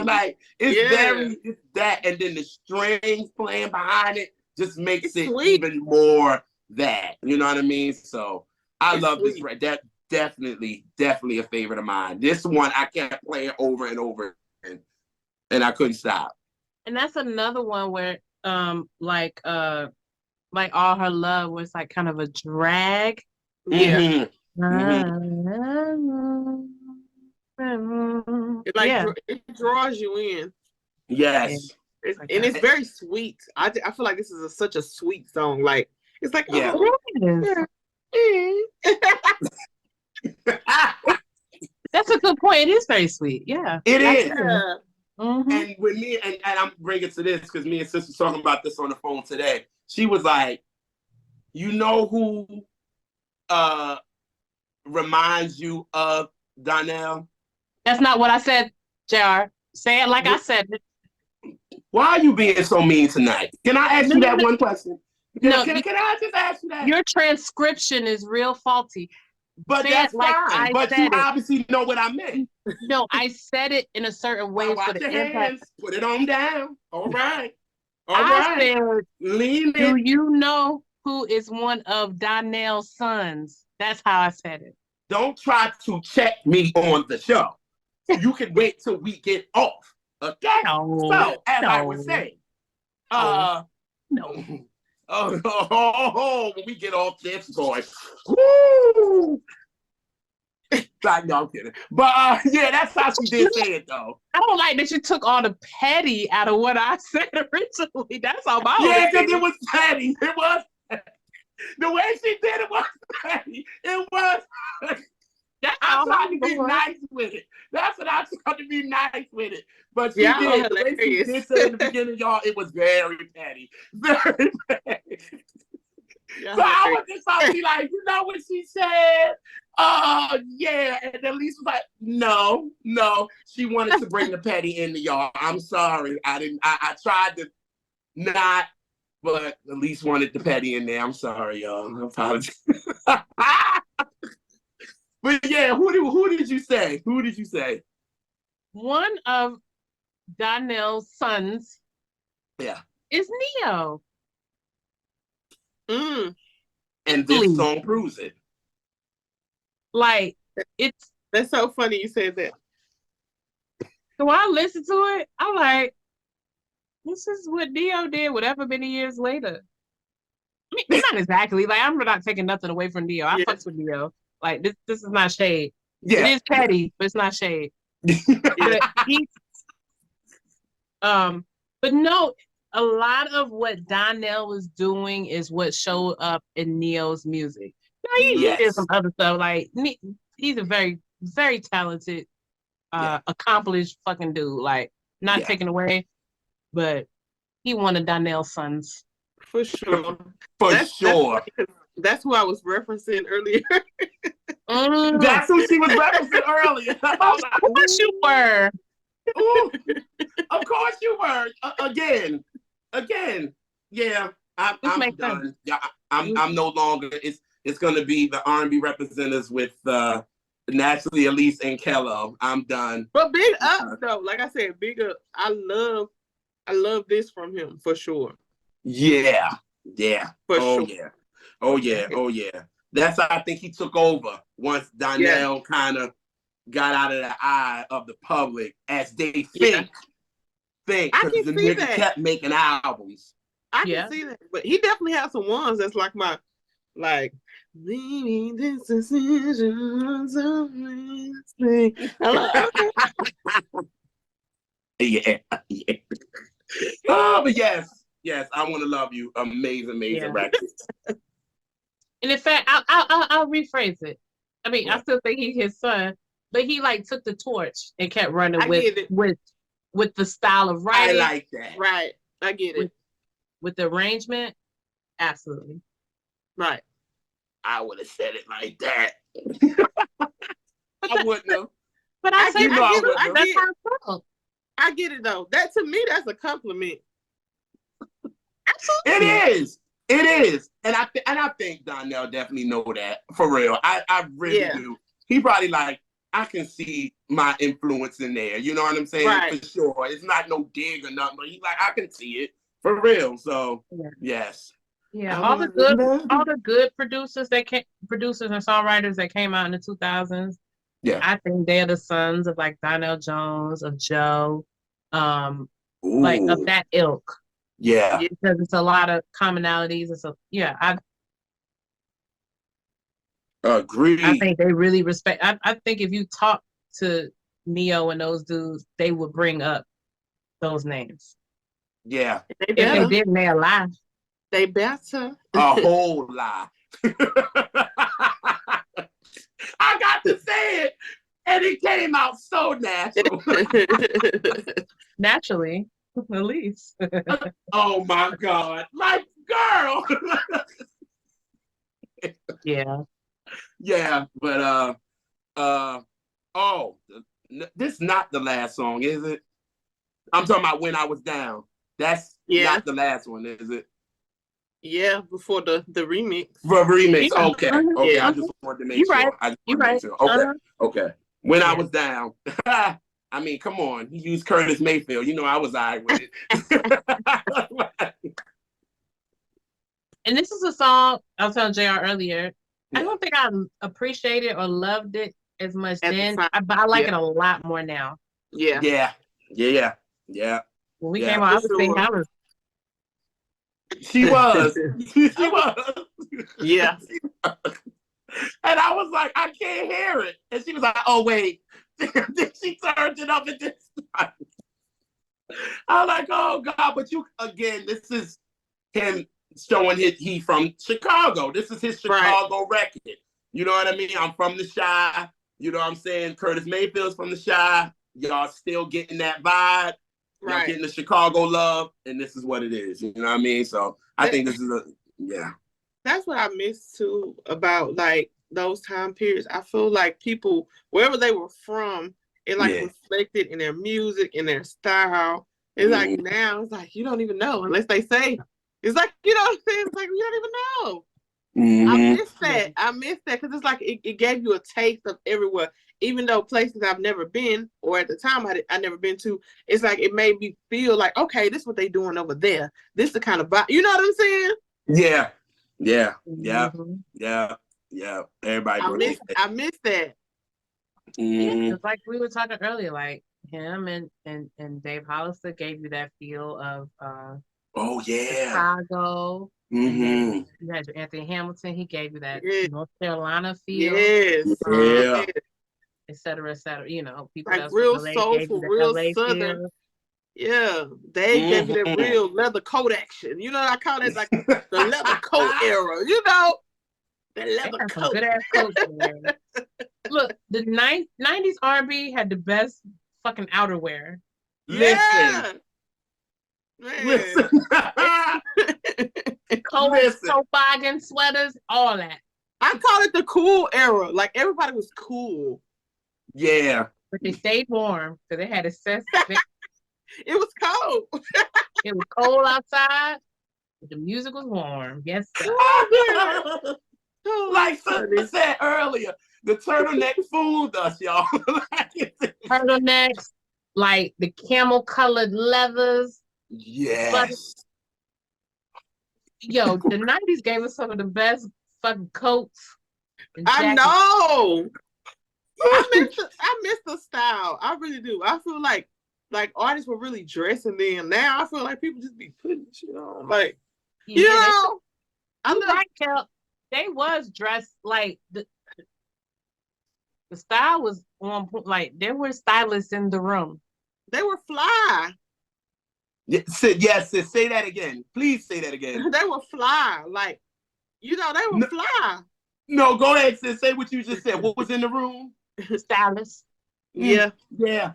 Like, it's that. And then the strings playing behind it just makes it even more that. You know what I mean? So I love this. That definitely a favorite of mine. This one, I kept playing over and over and I couldn't stop. And that's another one where, like All Her Love was like kind of a drag. Yeah. It draws you in. Yes. And it's very sweet. I feel like this is such a sweet song. Like, it's like, That's a good point. It is very sweet. Yeah. It is. And with me, and I'm bringing to this because me and sister talking about this on the phone today. She was like, you know who reminds you of Donell? That's not what I said, JR. Say it like I said it. Why are you being so mean tonight? Can I ask you that one question? Can I just ask you that? Your transcription is real faulty. But say that's fine. But you obviously know what I meant. No, I said it in a certain way. Wash your hands. Put it on down. All right. I said, lean in. Do you know who is one of Donell's sons? That's how I said it. Don't try to check me on the show. You can wait till we get off. Okay? So, as I was saying, when we get off this, boy. Woo! No, I'm kidding. But yeah, that's how she did say it, though. I don't like that you took all the petty out of what I said originally. That's all my Yeah, because it was petty. It was. The way she did it was petty. It was. I'm trying to be nice with it. That's what I'm trying to be nice with it. But she did. The way she did say in the beginning, y'all, it was very petty. Very petty. So I was just trying to be like, you know what she said? Yeah. And Elise was like, no. She wanted to bring the petty into y'all. I'm sorry. I tried to not, but Elise wanted the petty in there. I'm sorry, y'all. I apologize. But yeah, who did you say? Who did you say? One of Donell's sons is Neo. And this song proves it. Like, that's so funny you said that. So I listened to it, I'm like, this is what Neo did whatever many years later. I mean, not exactly. Like, I'm not taking nothing away from Neo. I fucks with Neo. Like, this is not shade. Yeah. It is petty, but it's not shade. But no, a lot of what Donell was doing is what showed up in Neo's music. he did some other stuff. Like he's a very, very talented, accomplished fucking dude. Like not taken away, but he one of Donell's sons. For sure. That's who I was referencing earlier. That's who she was referencing earlier. Of course you were. Ooh, of course you were. Again. Yeah, I'm done. Yeah, I'm no longer. It's gonna be the R&B representatives with Naturally Elise and Kello. I'm done. But big up though. Like I said, big up. I love this from him for sure. Yeah. For sure. Oh yeah. That's how I think he took over once Donell kind of got out of the eye of the public, as they think. I can the see nigga kept making albums. I can see that, but he definitely has some ones that's like leaving this decision. Yeah. Oh, but yes, I Want to Love You. Amazing record. And in fact, I'll rephrase it. I mean, I still think he's his son, but he like took the torch and kept running with the style of writing. I like that. Right. I get it. With the arrangement, absolutely. Right. I would have said it like that. I wouldn't have. But I get it though. That to me, that's a compliment. Absolutely. It is. And I think Donell definitely know that. For real. I really do. He probably like, I can see my influence in there. You know what I'm saying? Right. For sure. It's not no dig or nothing, but he's like, I can see it. For real. So yes. Yeah. All the good producers and songwriters that came out in the 2000s. Yeah. I think they're the sons of like Donell Jones, of Joe, like of that ilk. Yeah. Because it's a lot of commonalities. I agree. I think they really respect. I think if you talk to Neo and those dudes, they would bring up those names. Yeah. If they didn't, they'll lie. They better. A whole lie. I got to say it, and it came out so natural. Naturally, at least. Oh my God. Like, girl. Yeah, but this is not the last song, is it? I'm talking about When I Was Down. That's not the last one, is it? Yeah, before the remix. The remix. Okay. I just wanted to make sure. Okay. When I Was Down. I mean, come on. He used Curtis Mayfield. You know I was all right with it. And this is a song I was telling JR earlier. I don't think I appreciated or loved it as much then, but I like it a lot more now. Yeah. When we came out, I was thinking I was. She was. She was. Yeah. And I was like, I can't hear it. And she was like, oh, wait. Then she turned it up at this time. I'm like, oh, God. But again, this is him showing he from Chicago. This is his Chicago record. You know what I mean? I'm from the Chi. You know what I'm saying? Curtis Mayfield's from the Chi. Y'all still getting that vibe. Y'all getting the Chicago love. And this is what it is. You know what I mean? So I think this is That's what I miss too about like those time periods. I feel like people, wherever they were from, it like reflected in their music, in their style. It's like now, it's like you don't even know unless they say. It's like, you know what I'm saying? It's like you don't even know. I miss that because it's like it gave you a taste of everywhere. Even though places I've never been, or at the time I never been to, it's like it made me feel like, okay, this is what they doing over there. This is the kind of vibe. You know what I'm saying? Yeah. Everybody. I miss that. It's like we were talking earlier, like him and Dave Hollister gave you that feel of Chicago. You had your Anthony Hamilton, he gave you that North Carolina feel. Et cetera, you know, people like real soulful, real LA southern feel. Yeah, they gave you that real leather coat action. You know what I call it, like the leather coat era, you know? That They leather had some coat. good ass coats in there. Look, the 90s R&B had the best fucking outerwear. Yeah. Listen. Coats, toboggan, sweaters, all that. I call it the cool era. Like everybody was cool. Yeah. But they stayed warm because they had a sense. It was cold. It was cold outside, but the music was warm. Yes, sir. Like Sister said earlier, the turtleneck fooled us, y'all. Turtlenecks, like the camel colored leathers. Yes. But, yo, the 90s gave us some of the best fucking coats. I know. I miss the style. I really do. I feel like artists were really dressing then. Now I feel like people just be putting shit on. Like, yeah, you know, they was dressed like the style was on point. Like there were stylists in the room. They were fly. Yes, sis, say that again. Please say that again. They were fly. Like, you know, they were fly. No, go ahead, sis. Say what you just said. What was in the room? Stylists. Yeah. Yeah.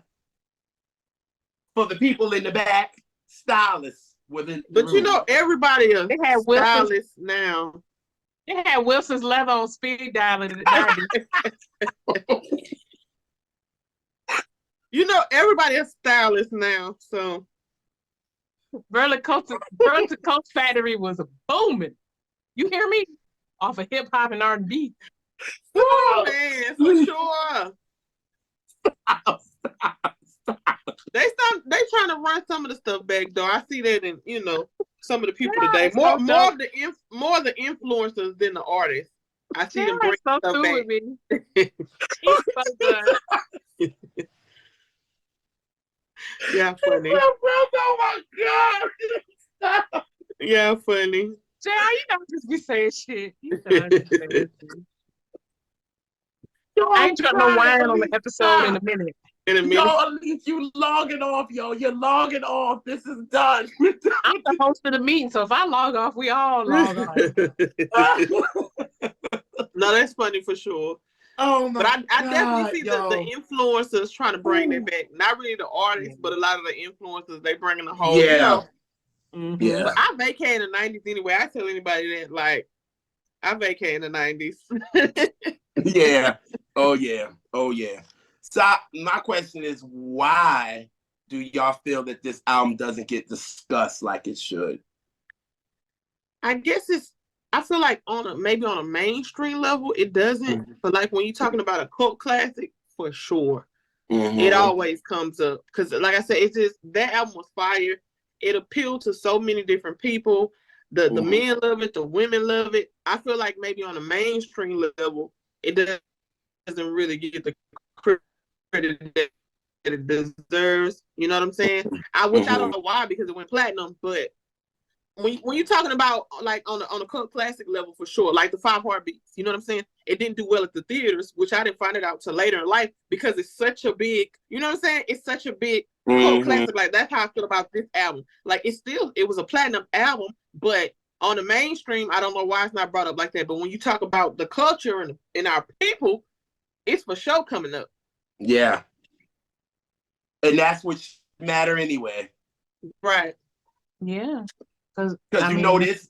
For the people in the back, stylists within the room. You know, everybody is they had stylists now. They had Wilson's leather on speed dial in the 90s. You know, everybody is stylists now, so Burlington Coat Factory was booming. You hear me? Off of hip hop and R&B. Oh man, for sure. They trying to run some of the stuff back though. I see that in some of the people today. More of the influencers than the artists. I see them bring stuff back. With me. He's so good. Yeah, funny. Oh my god. Yeah, funny. Jay, you don't just be saying shit. You don't just say shit. I ain't dropped no wine on the episode in a minute. Yo, Elise, you logging off, yo. You're logging off. This is done. I'm the host of the meeting, so if I log off, we all log off. No, that's funny for sure. Oh my God. But I definitely see the influencers trying to bring that back. Not really the artists, but a lot of the influencers, they bringing the whole, Yeah. Yeah. But I vacated in the 90s anyway. I tell anybody that, like, I vacated in the 90s. Yeah. Oh, yeah. Oh, yeah. So my question is, why do y'all feel that this album doesn't get discussed like it should? I guess I feel like maybe on a mainstream level, it doesn't. But like when you're talking about a cult classic, for sure, it always comes up. Because like I said, it's just, that album was fire. It appealed to so many different people. The men love it, the women love it. I feel like maybe on a mainstream level, it doesn't really get the credit that it deserves. You know what I'm saying? Which I don't know why, because it went platinum. But when you're talking about like on a cult classic level, for sure, like the 5 Heartbeats, you know what I'm saying? It didn't do well at the theaters, which I didn't find it out till later in life, because it's such a big, you know what I'm saying? It's such a big cult classic. Like, that's how I feel about this album. Like, it was a platinum album, but on the mainstream, I don't know why it's not brought up like that. But when you talk about the culture and our people, it's for sure coming up. Yeah. And that's what matter anyway. Right. Yeah. Because you notice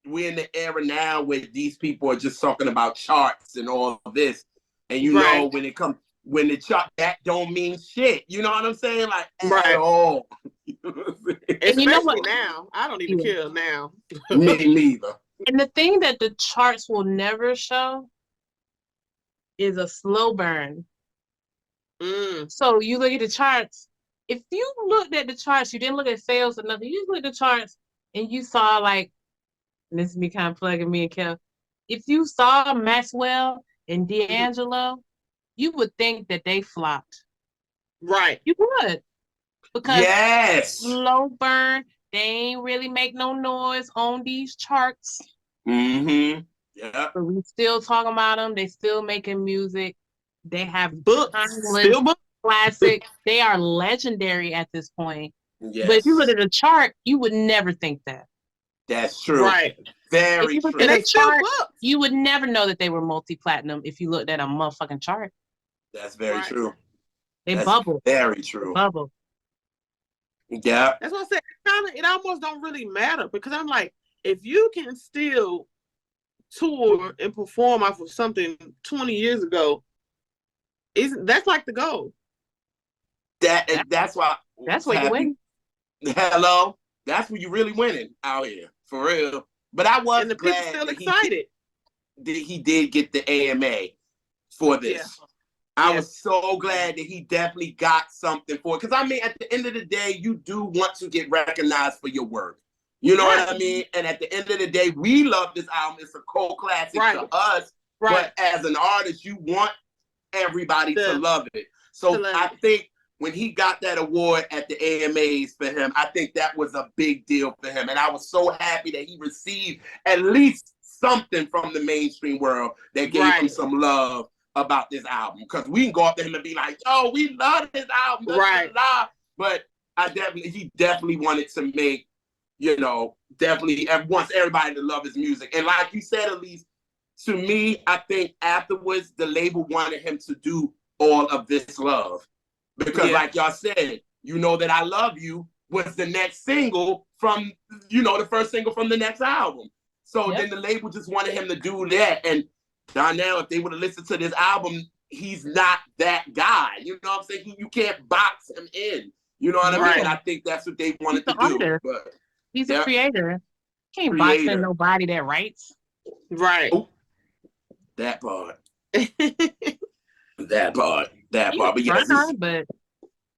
we're in the era now where these people are just talking about charts and all of this. And you know, when the chart, that don't mean shit. You know what I'm saying? Like, at all. Especially now. I don't even care now. Me neither. And the thing that the charts will never show is a slow burn. So you look at the charts. If you looked at the charts, you didn't look at sales or nothing. You looked at the charts and you saw, like, and this is me kind of plugging me and Kel. If you saw Maxwell and D'Angelo, you would think that they flopped. Right. You would. Because slow burn, they ain't really make no noise on these charts. Yeah. But we still talking about them. They still making music. They have books. Classic. They are legendary at this point. Yes. But if you look at a chart, you would never think that. That's true. Right. Very you look true. at And a chart, books. you would never know that they were multi-platinum if you looked at a motherfucking chart. That's very true. They bubble. Very true. Bubble. Yeah. That's what I said. It almost don't really matter because I'm like, if you can still tour and perform off of something 20 years ago, that's like the goal. That's why. That's what you win. Hello. That's when you really winning out here. For real. But I was and the glad people still that excited. He did get the AMA for this. I was so glad that he definitely got something for it. Because, I mean, at the end of the day, you do want to get recognized for your work. You know what I mean? And at the end of the day, we love this album. It's a cult classic to us. But as an artist, you want everybody to love it. So I think when he got that award at the AMAs for him, I think that was a big deal for him. And I was so happy that he received at least something from the mainstream world that gave him some love about this album. Because we can go up to him and be like, oh, we love this album. Blah, blah, blah. But he definitely wanted to make, definitely wants everybody to love his music. And like you said, Elise, to me, I think afterwards, the label wanted him to do All of This Love. Because like y'all said, You Know That I Love You was the next single from, the first single from the next album. So then the label just wanted him to do that. And Donell, if they would have listened to this album, he's not that guy. You know what I'm saying? You can't box him in. You know what I mean? I think that's what they wanted to do. But he's a creator. Can't box in nobody that writes. Right. Ooh, that part. That part. But yes, but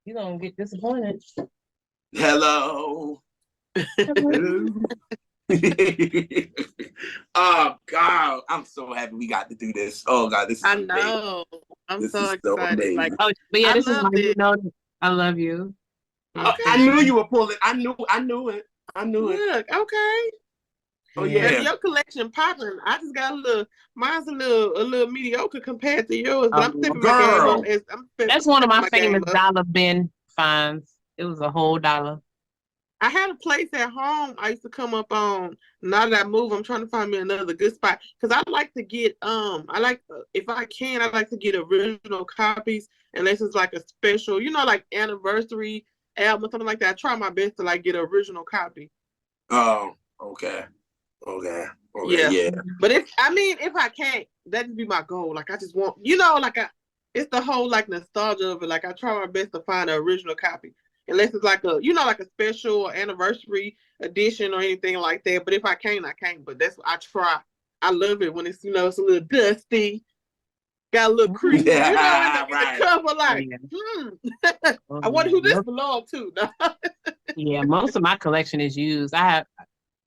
you're gonna get disappointed. Hello. Oh God, I'm so happy we got to do this. Oh God, this is amazing. I know. I'm this so excited. But yeah, this is why I love you. Okay. I knew you were pulling. I knew it. Look, okay. Oh yeah. If your collection popping, I just got mine's a little mediocre compared to yours, but I'm stepping my game up. That's one of my famous dollar bin finds. It was a whole $1. I had a place at home I used to come up on. Now that I move, I'm trying to find me another good spot because I like to get if I can, I like to get original copies unless it's like a special, like anniversary album or something like that. I try my best to get an original copy. Oh, okay. Yeah. But if I can't, that'd be my goal. I just want, it's the whole nostalgia of it. I try my best to find an original copy. Unless it's like a special anniversary edition or anything like that. But if I can't, I can't. But that's what I try. I love it when it's, it's a little dusty. Got a little creep. In the cover, I wonder who this belonged to. Yeah, most of my collection is used. I have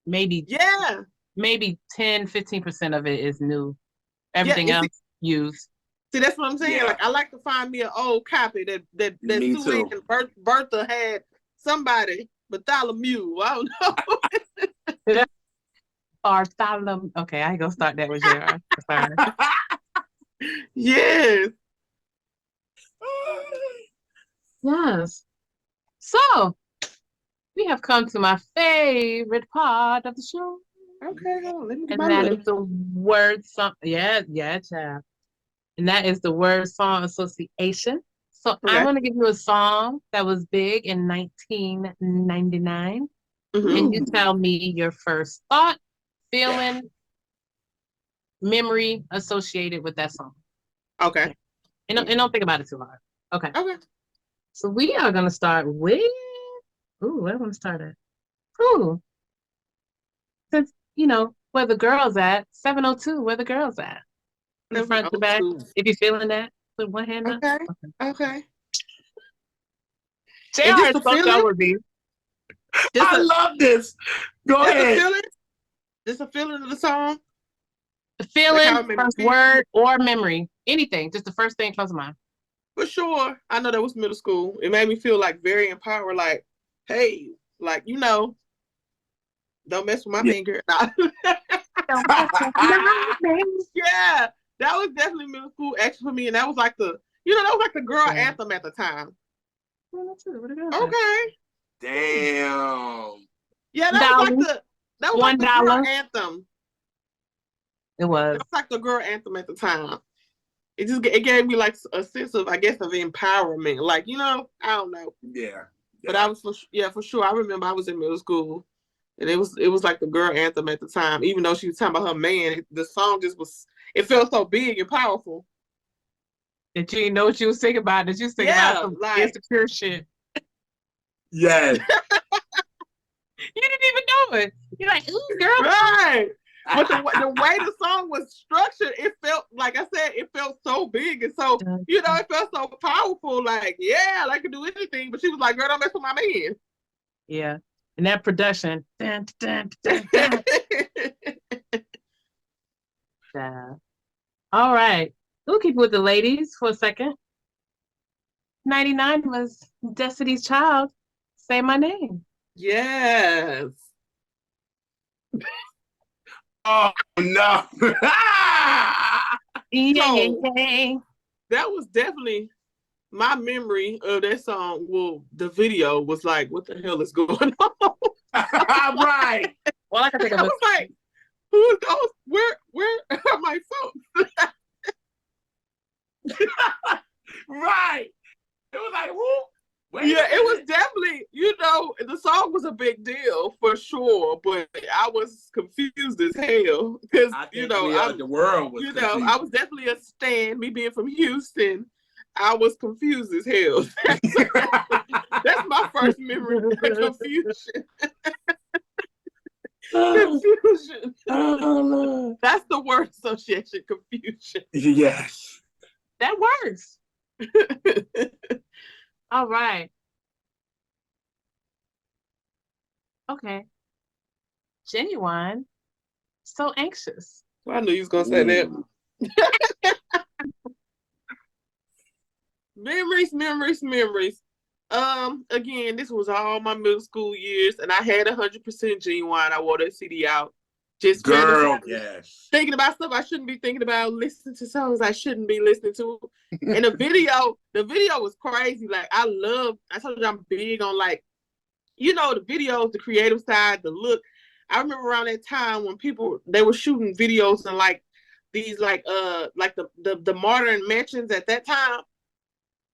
maybe 10-15% of it is new. Everything else used. See, that's what I'm saying. Yeah. I like to find me an old copy that Sue and Bertha had somebody, Bartholomew. I don't know. Bartholomew. Okay, I ain't gonna start that with JR. Sorry. Yes. Yes. So we have come to my favorite part of the show. Okay, let me get and that is the word song. Yeah, child. And that is the word song association. So I'm going to give you a song that was big in 1999. Mm-hmm. And you tell me your first thought, feeling, memory associated with that song. Okay. And don't think about it too hard. Okay. Okay. So we are going to start with, where do I want to start at? Since, where the girls at, 702, where the girls at? From the front to back. If you're feeling that, put one hand up. Okay. JR is fucked up with me. I love this. Go ahead. Just a feeling of the song? The feeling, first word, or memory. Anything. Just the first thing comes to mind. For sure. I know that was middle school. It made me feel very empowered. Hey, don't mess with my finger. Yeah. That was definitely middle school action for me, and that was the girl anthem at the time. Okay. Damn. Yeah, that was the girl anthem. It was. It was like the girl anthem at the time. It gave me like a sense of, I guess, of empowerment. Like, I don't know. Yeah. But I was for sure. I remember I was in middle school, and it was like the girl anthem at the time. Even though she was talking about her man, the song just was. It felt so big and powerful. That you didn't know what you was thinking about. That you was thinking about some insecure shit. Yes. You didn't even know it. You're like, ooh, girl. Right. But the way the song was structured, it felt, like I said, it felt so big and so, it felt so powerful. Like, yeah, I could do anything. But she was like, girl, don't mess with my man. Yeah. And that production. Dun, dun, dun, dun. Yeah. All right. We'll keep with the ladies for a second. 99 was Destiny's Child. Say My Name. Yes. Oh no. That was definitely my memory of that song. Well, the video was like, what the hell is going on? Right. Well, I can think of it. I was like, who are those? Where are my folks? Right. It was like, who? Yeah, it was definitely, the song was a big deal for sure, but I was confused as hell because, the world was confused. I was definitely a stan. Me being from Houston, I was confused as hell. That's my first memory of confusion. Confusion. That's the word association, confusion. Yes. That works. All right. Okay. Genuine. So anxious. Well, I knew you was gonna say that. Memories. Again, this was all my middle school years, and I had 100% Genuine. I wore that CD out. Just yes. Thinking about stuff I shouldn't be thinking about, listening to songs I shouldn't be listening to. And the video was crazy. Like, I told you I'm big on, like, the videos, the creative side, the look. I remember around that time when they were shooting videos in like these like the modern mansions at that time.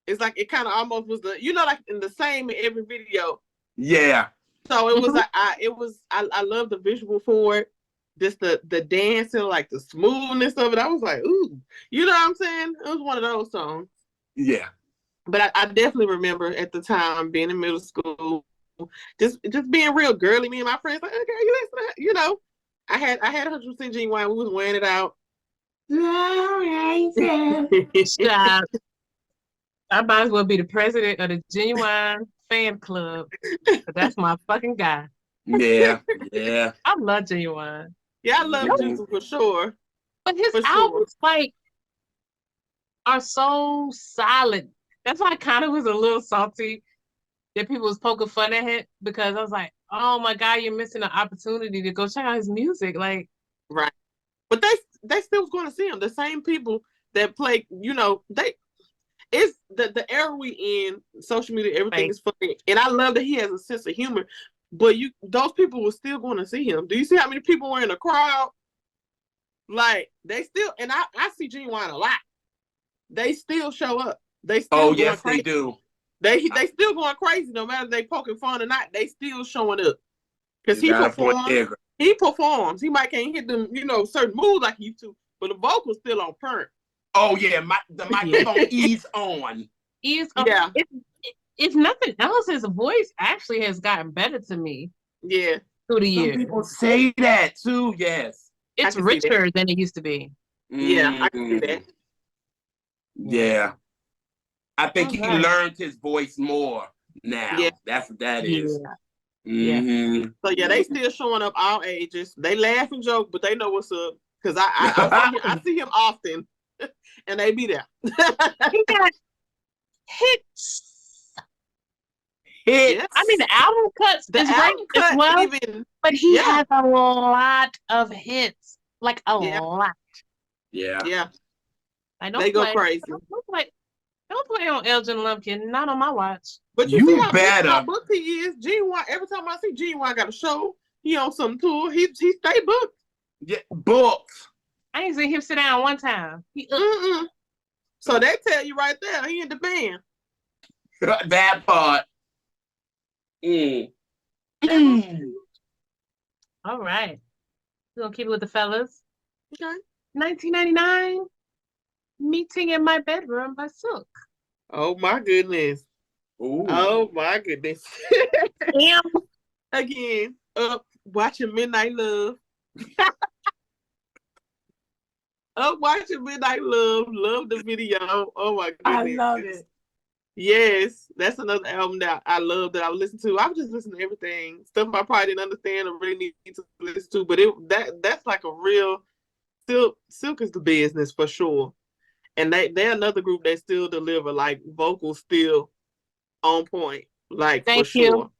It's like it kind of almost was like in the same in every video. Yeah. So it was like I love the visual for it. Just the dancing, like the smoothness of it. I was like, ooh, you know what I'm saying? It was one of those songs. Yeah. But I definitely remember at the time being in middle school, just being real girly. Me and my friends like, okay, you listen, I had 100% Genuine. We was wearing it out. Stop. I might as well be the president of the Genuine fan club. That's my fucking guy. Yeah. I love Genuine. Yeah, I love Jesus for sure. But his albums are so solid. That's why I kind of was a little salty that people was poking fun at it, because I was like, oh my God, you're missing an opportunity to go check out his music. Like, right. But they still was going to see him. The same people that play, it's the era we in, social media, everything is funny. And I love that he has a sense of humor. But those people were still going to see him. Do you see how many people were in the crowd? Like, they still, and I see Genuine a lot. They still show up. They still yes, crazy. They do. They still going crazy, no matter if they poking fun or not. They still showing up because he performs. He performs. He might can't hit them, certain moves like he used to, but the vocal's still on point. Oh yeah, the microphone is on. Yeah. If nothing else, his voice actually has gotten better to me. Yeah. Through the years. Some people say that too. Yes. It's richer than it used to be. Yeah, I can see that. Yeah. I think he learned his voice more now. Yeah. That's what that is. Yeah. Mm-hmm. So yeah, they still showing up all ages. They laugh and joke, but they know what's up. Because I see him often, and they be there. He got hits. I mean, the album cuts is great as well, but he has a lot of hits, like a lot. Yeah. They go crazy. Don't play on Elgin Lumpkin, not on my watch. But you see how booked he is. Genuine. Every time I see Genuine got a show, he on some tour. He stay booked. Yeah, booked. I ain't seen him sit down one time. So that tell you right there, he in the band. That part. All right. We're going to keep it with the fellas. Okay. 1999, Meeting in My Bedroom by Silk. Oh, my goodness. Ooh. Oh, my goodness. Damn. Again, up watching Midnight Love. Up watching Midnight Love. Love the video. Oh, my goodness. I love it. Yes, that's another album that I love that I would listen to. I would just listen to everything. Stuff I probably didn't understand or really need to listen to, but that's like a real Silk is the business for sure. And they're another group that still deliver, like vocals still on point. Like Thank for you. sure.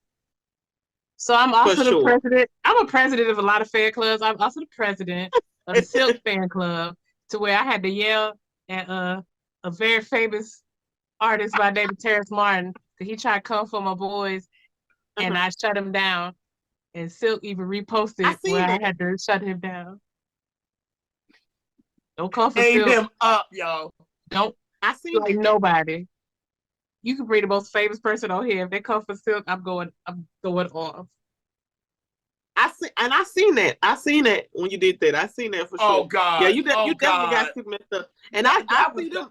So I'm also For the sure. president. I'm a president of a lot of fan clubs. I'm also the president of the Silk fan club, to where I had to yell at a very famous artist by name of Terrence Martin, because he tried to come for my boys, and I shut him down. And Silk even reposted where I had to shut him down. Don't come for Aim Silk. him up, y'all. Don't. I seen like nobody. You can bring the most famous person on here. If they come for Silk, I'm going off. I seen that. I seen that when you did that. I seen that for sure. Oh God. Yeah, you definitely got Silk messed up. And I see them.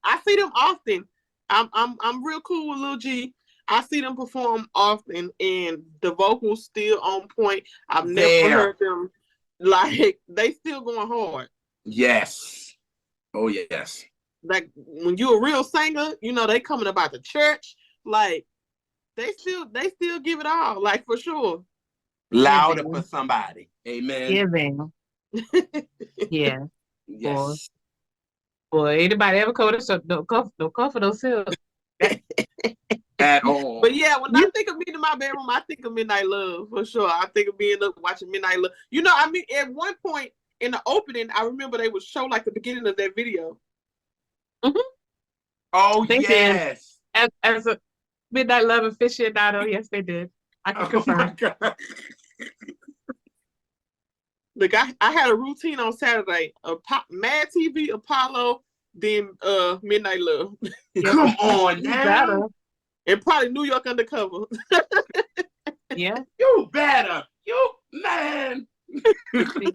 I see them often. I'm real cool with Lil G. I see them perform often, and the vocals still on point. I've never heard them like they still going hard. Yes. Oh yes. Like when you're a real singer, you know they coming about the church. Like they still give it all. Like for sure. Louder for somebody. Amen. Giving. Yeah. Yes. Boy, anybody ever come to the show, don't come for those Silk. At all. But yeah, when I think of Meeting in My Bedroom, I think of Midnight Love for sure. I think of being up watching Midnight Love. You know, I mean, at one point in the opening, I remember they would show like the beginning of that video. Oh yes. As a Midnight Love aficionado, yes, they did. I can confirm. Look, I had a routine on Saturday: Mad TV, Apollo, then Midnight Love. Come on now. And probably New York Undercover. Yeah. You better. You man. We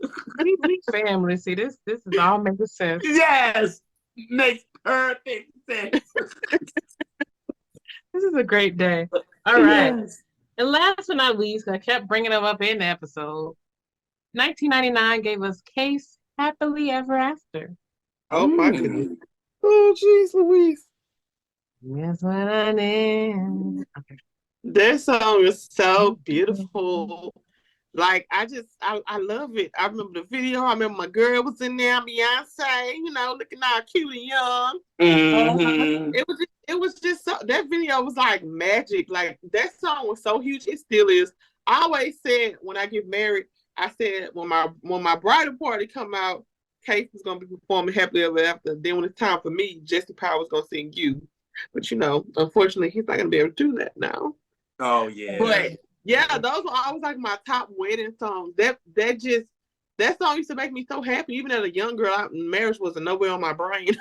family. See, this is all making sense. Yes. Makes perfect sense. This is a great day. All right. Yes. And last but not least, I kept bringing them up in the episode. 1999 gave us Case Happily Ever After. Oh my goodness. Oh jeez Louise. Yes, what I need. Okay. That song is so beautiful. Like I love it. I remember the video. I remember my girl was in there, Beyonce, you know, looking all cute and young. It was just so, that video was like magic. Like that song was so huge. It still is. I always said when I get married, I said when my bridal party come out, Case is gonna be performing Happily Ever After. Then when it's time for me, Jesse Power's gonna sing You. But you know, unfortunately, he's not gonna be able to do that now. Oh yeah. But yeah, those were always like my top wedding songs. That song used to make me so happy. Even as a young girl, marriage wasn't nowhere on my brain.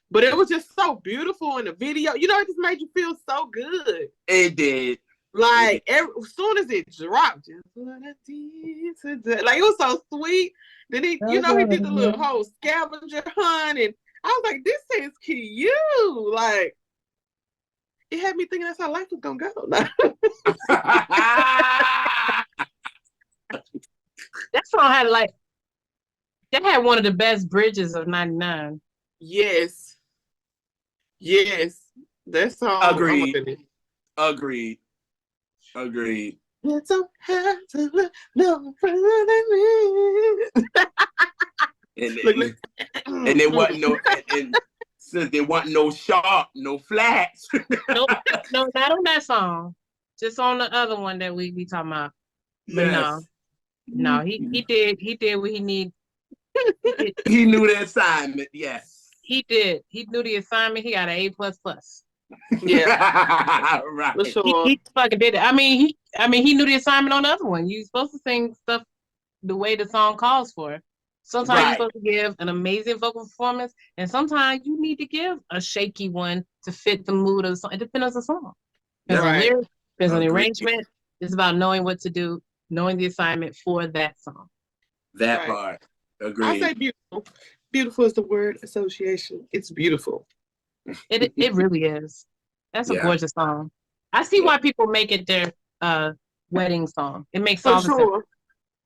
But it was just so beautiful in the video. You know, it just made you feel so good. It did. Like as soon as it dropped, just what I did today. Like it was so sweet. Then he did the little whole scavenger hunt, and I was like, this is cute. Like it had me thinking that's how life was gonna go. That song had one of the best bridges of 99. Yes. That song. Agreed. You don't have to look no further than me. And there wasn't no and since there wasn't no sharp, no flats. No, not on that song. Just on the other one that we be talking about. But yes. no, he did what he needed. He knew the assignment, yes. He did. He knew the assignment. He got an A++. Yeah. Right. For sure. He fucking did it. I mean, he knew the assignment on the other one. You're supposed to sing stuff the way the song calls for. Sometimes you're supposed to give an amazing vocal performance, and sometimes you need to give a shaky one to fit the mood of the song. It depends on the song. There's a lyric, there's an arrangement. It's about knowing what to do, knowing the assignment for that song. That part. Agreed. I say beautiful. Beautiful is the word association. It's beautiful. It really is. That's a gorgeous song. I see why people make it their wedding song. It makes all the sense.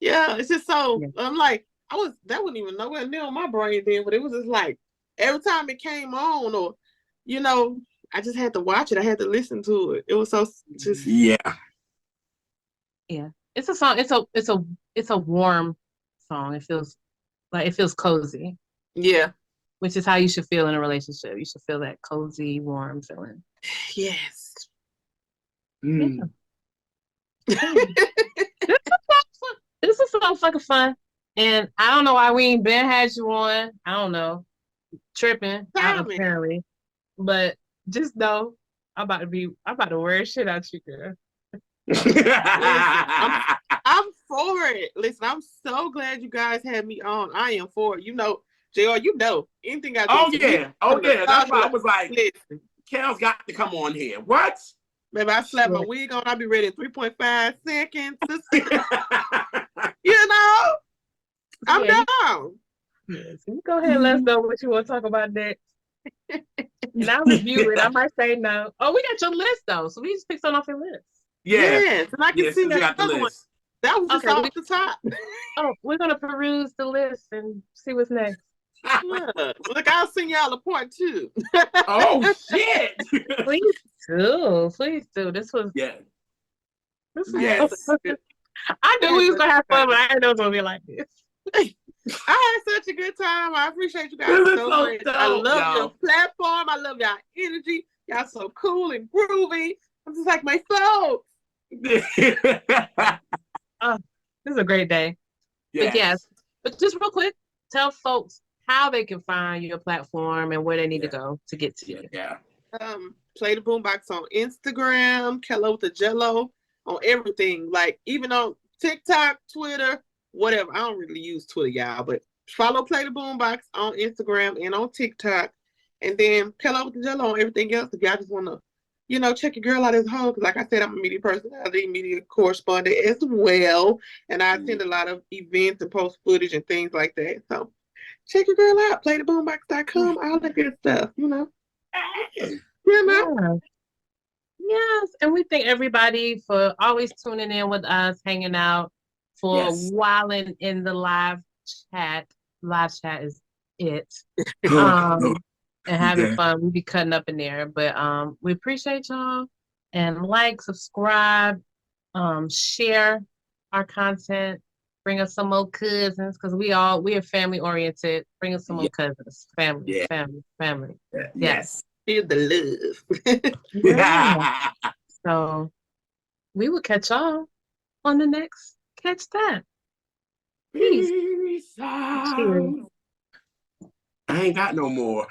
Yeah, it's just so I'm like, that wasn't even nowhere near my brain then, but it was just like every time it came on, or I just had to watch it. I had to listen to it. It was so just yeah. It's a song. It's a warm song. It feels cozy. Yeah. Which is how you should feel in a relationship. You should feel that cozy, warm feeling. Yes. Yeah. This is so fucking fun. And I don't know why we ain't been had you on. I don't know. Tripping, apparently. But just know I'm about to wear shit out you, girl. I'm for it. Listen, I'm so glad you guys had me on. I am for it. JR, anything I do. Oh yeah. That's why I was like, listen, Kel's got to come on here. What? Maybe I slap my wig on. I'll be ready in 3.5 seconds. I'm down. Yes. You go ahead and let us know what you want to talk about next. And I'll review it. I might say no. Oh, we got your list though, so we just pick something off your list. Yes, and I can see that the list. That was just off the top. Oh, we're gonna peruse the list and see what's next. Look, I'll send y'all a part 2. Oh shit! Please do. This was I knew we was gonna have fun, but I didn't know it was gonna be like this. I had such a good time. I appreciate you guys so much. I love your platform. I love y'all energy. Y'all so cool and groovy. I'm just like my folks. This is a great day. But just real quick, tell folks how they can find your platform and where they need to go to get to you. Play the Boombox on Instagram, Kello Wit Da Jello on everything, like even on TikTok, Twitter, whatever. I don't really use Twitter, y'all, but follow Play the Boombox on Instagram and on TikTok, and then Kello Wit Da Jello on everything else. If y'all just want to, check your girl out as a whole, because like I said, I'm a media personality, media correspondent as well, and I attend a lot of events and post footage and things like that. So check your girl out, playtheboombox.com, all that good stuff, Yes, and we thank everybody for always tuning in with us, hanging out, for whiling in the live chat. Live chat is it. And having fun. We be cutting up in there. But we appreciate y'all. And like, subscribe, share our content, bring us some more cousins, because we are family oriented. Bring us some more cousins. Family. Yes. Feel the love. So we will catch y'all on the next Catch That. Peace. Cheers. I ain't got no more.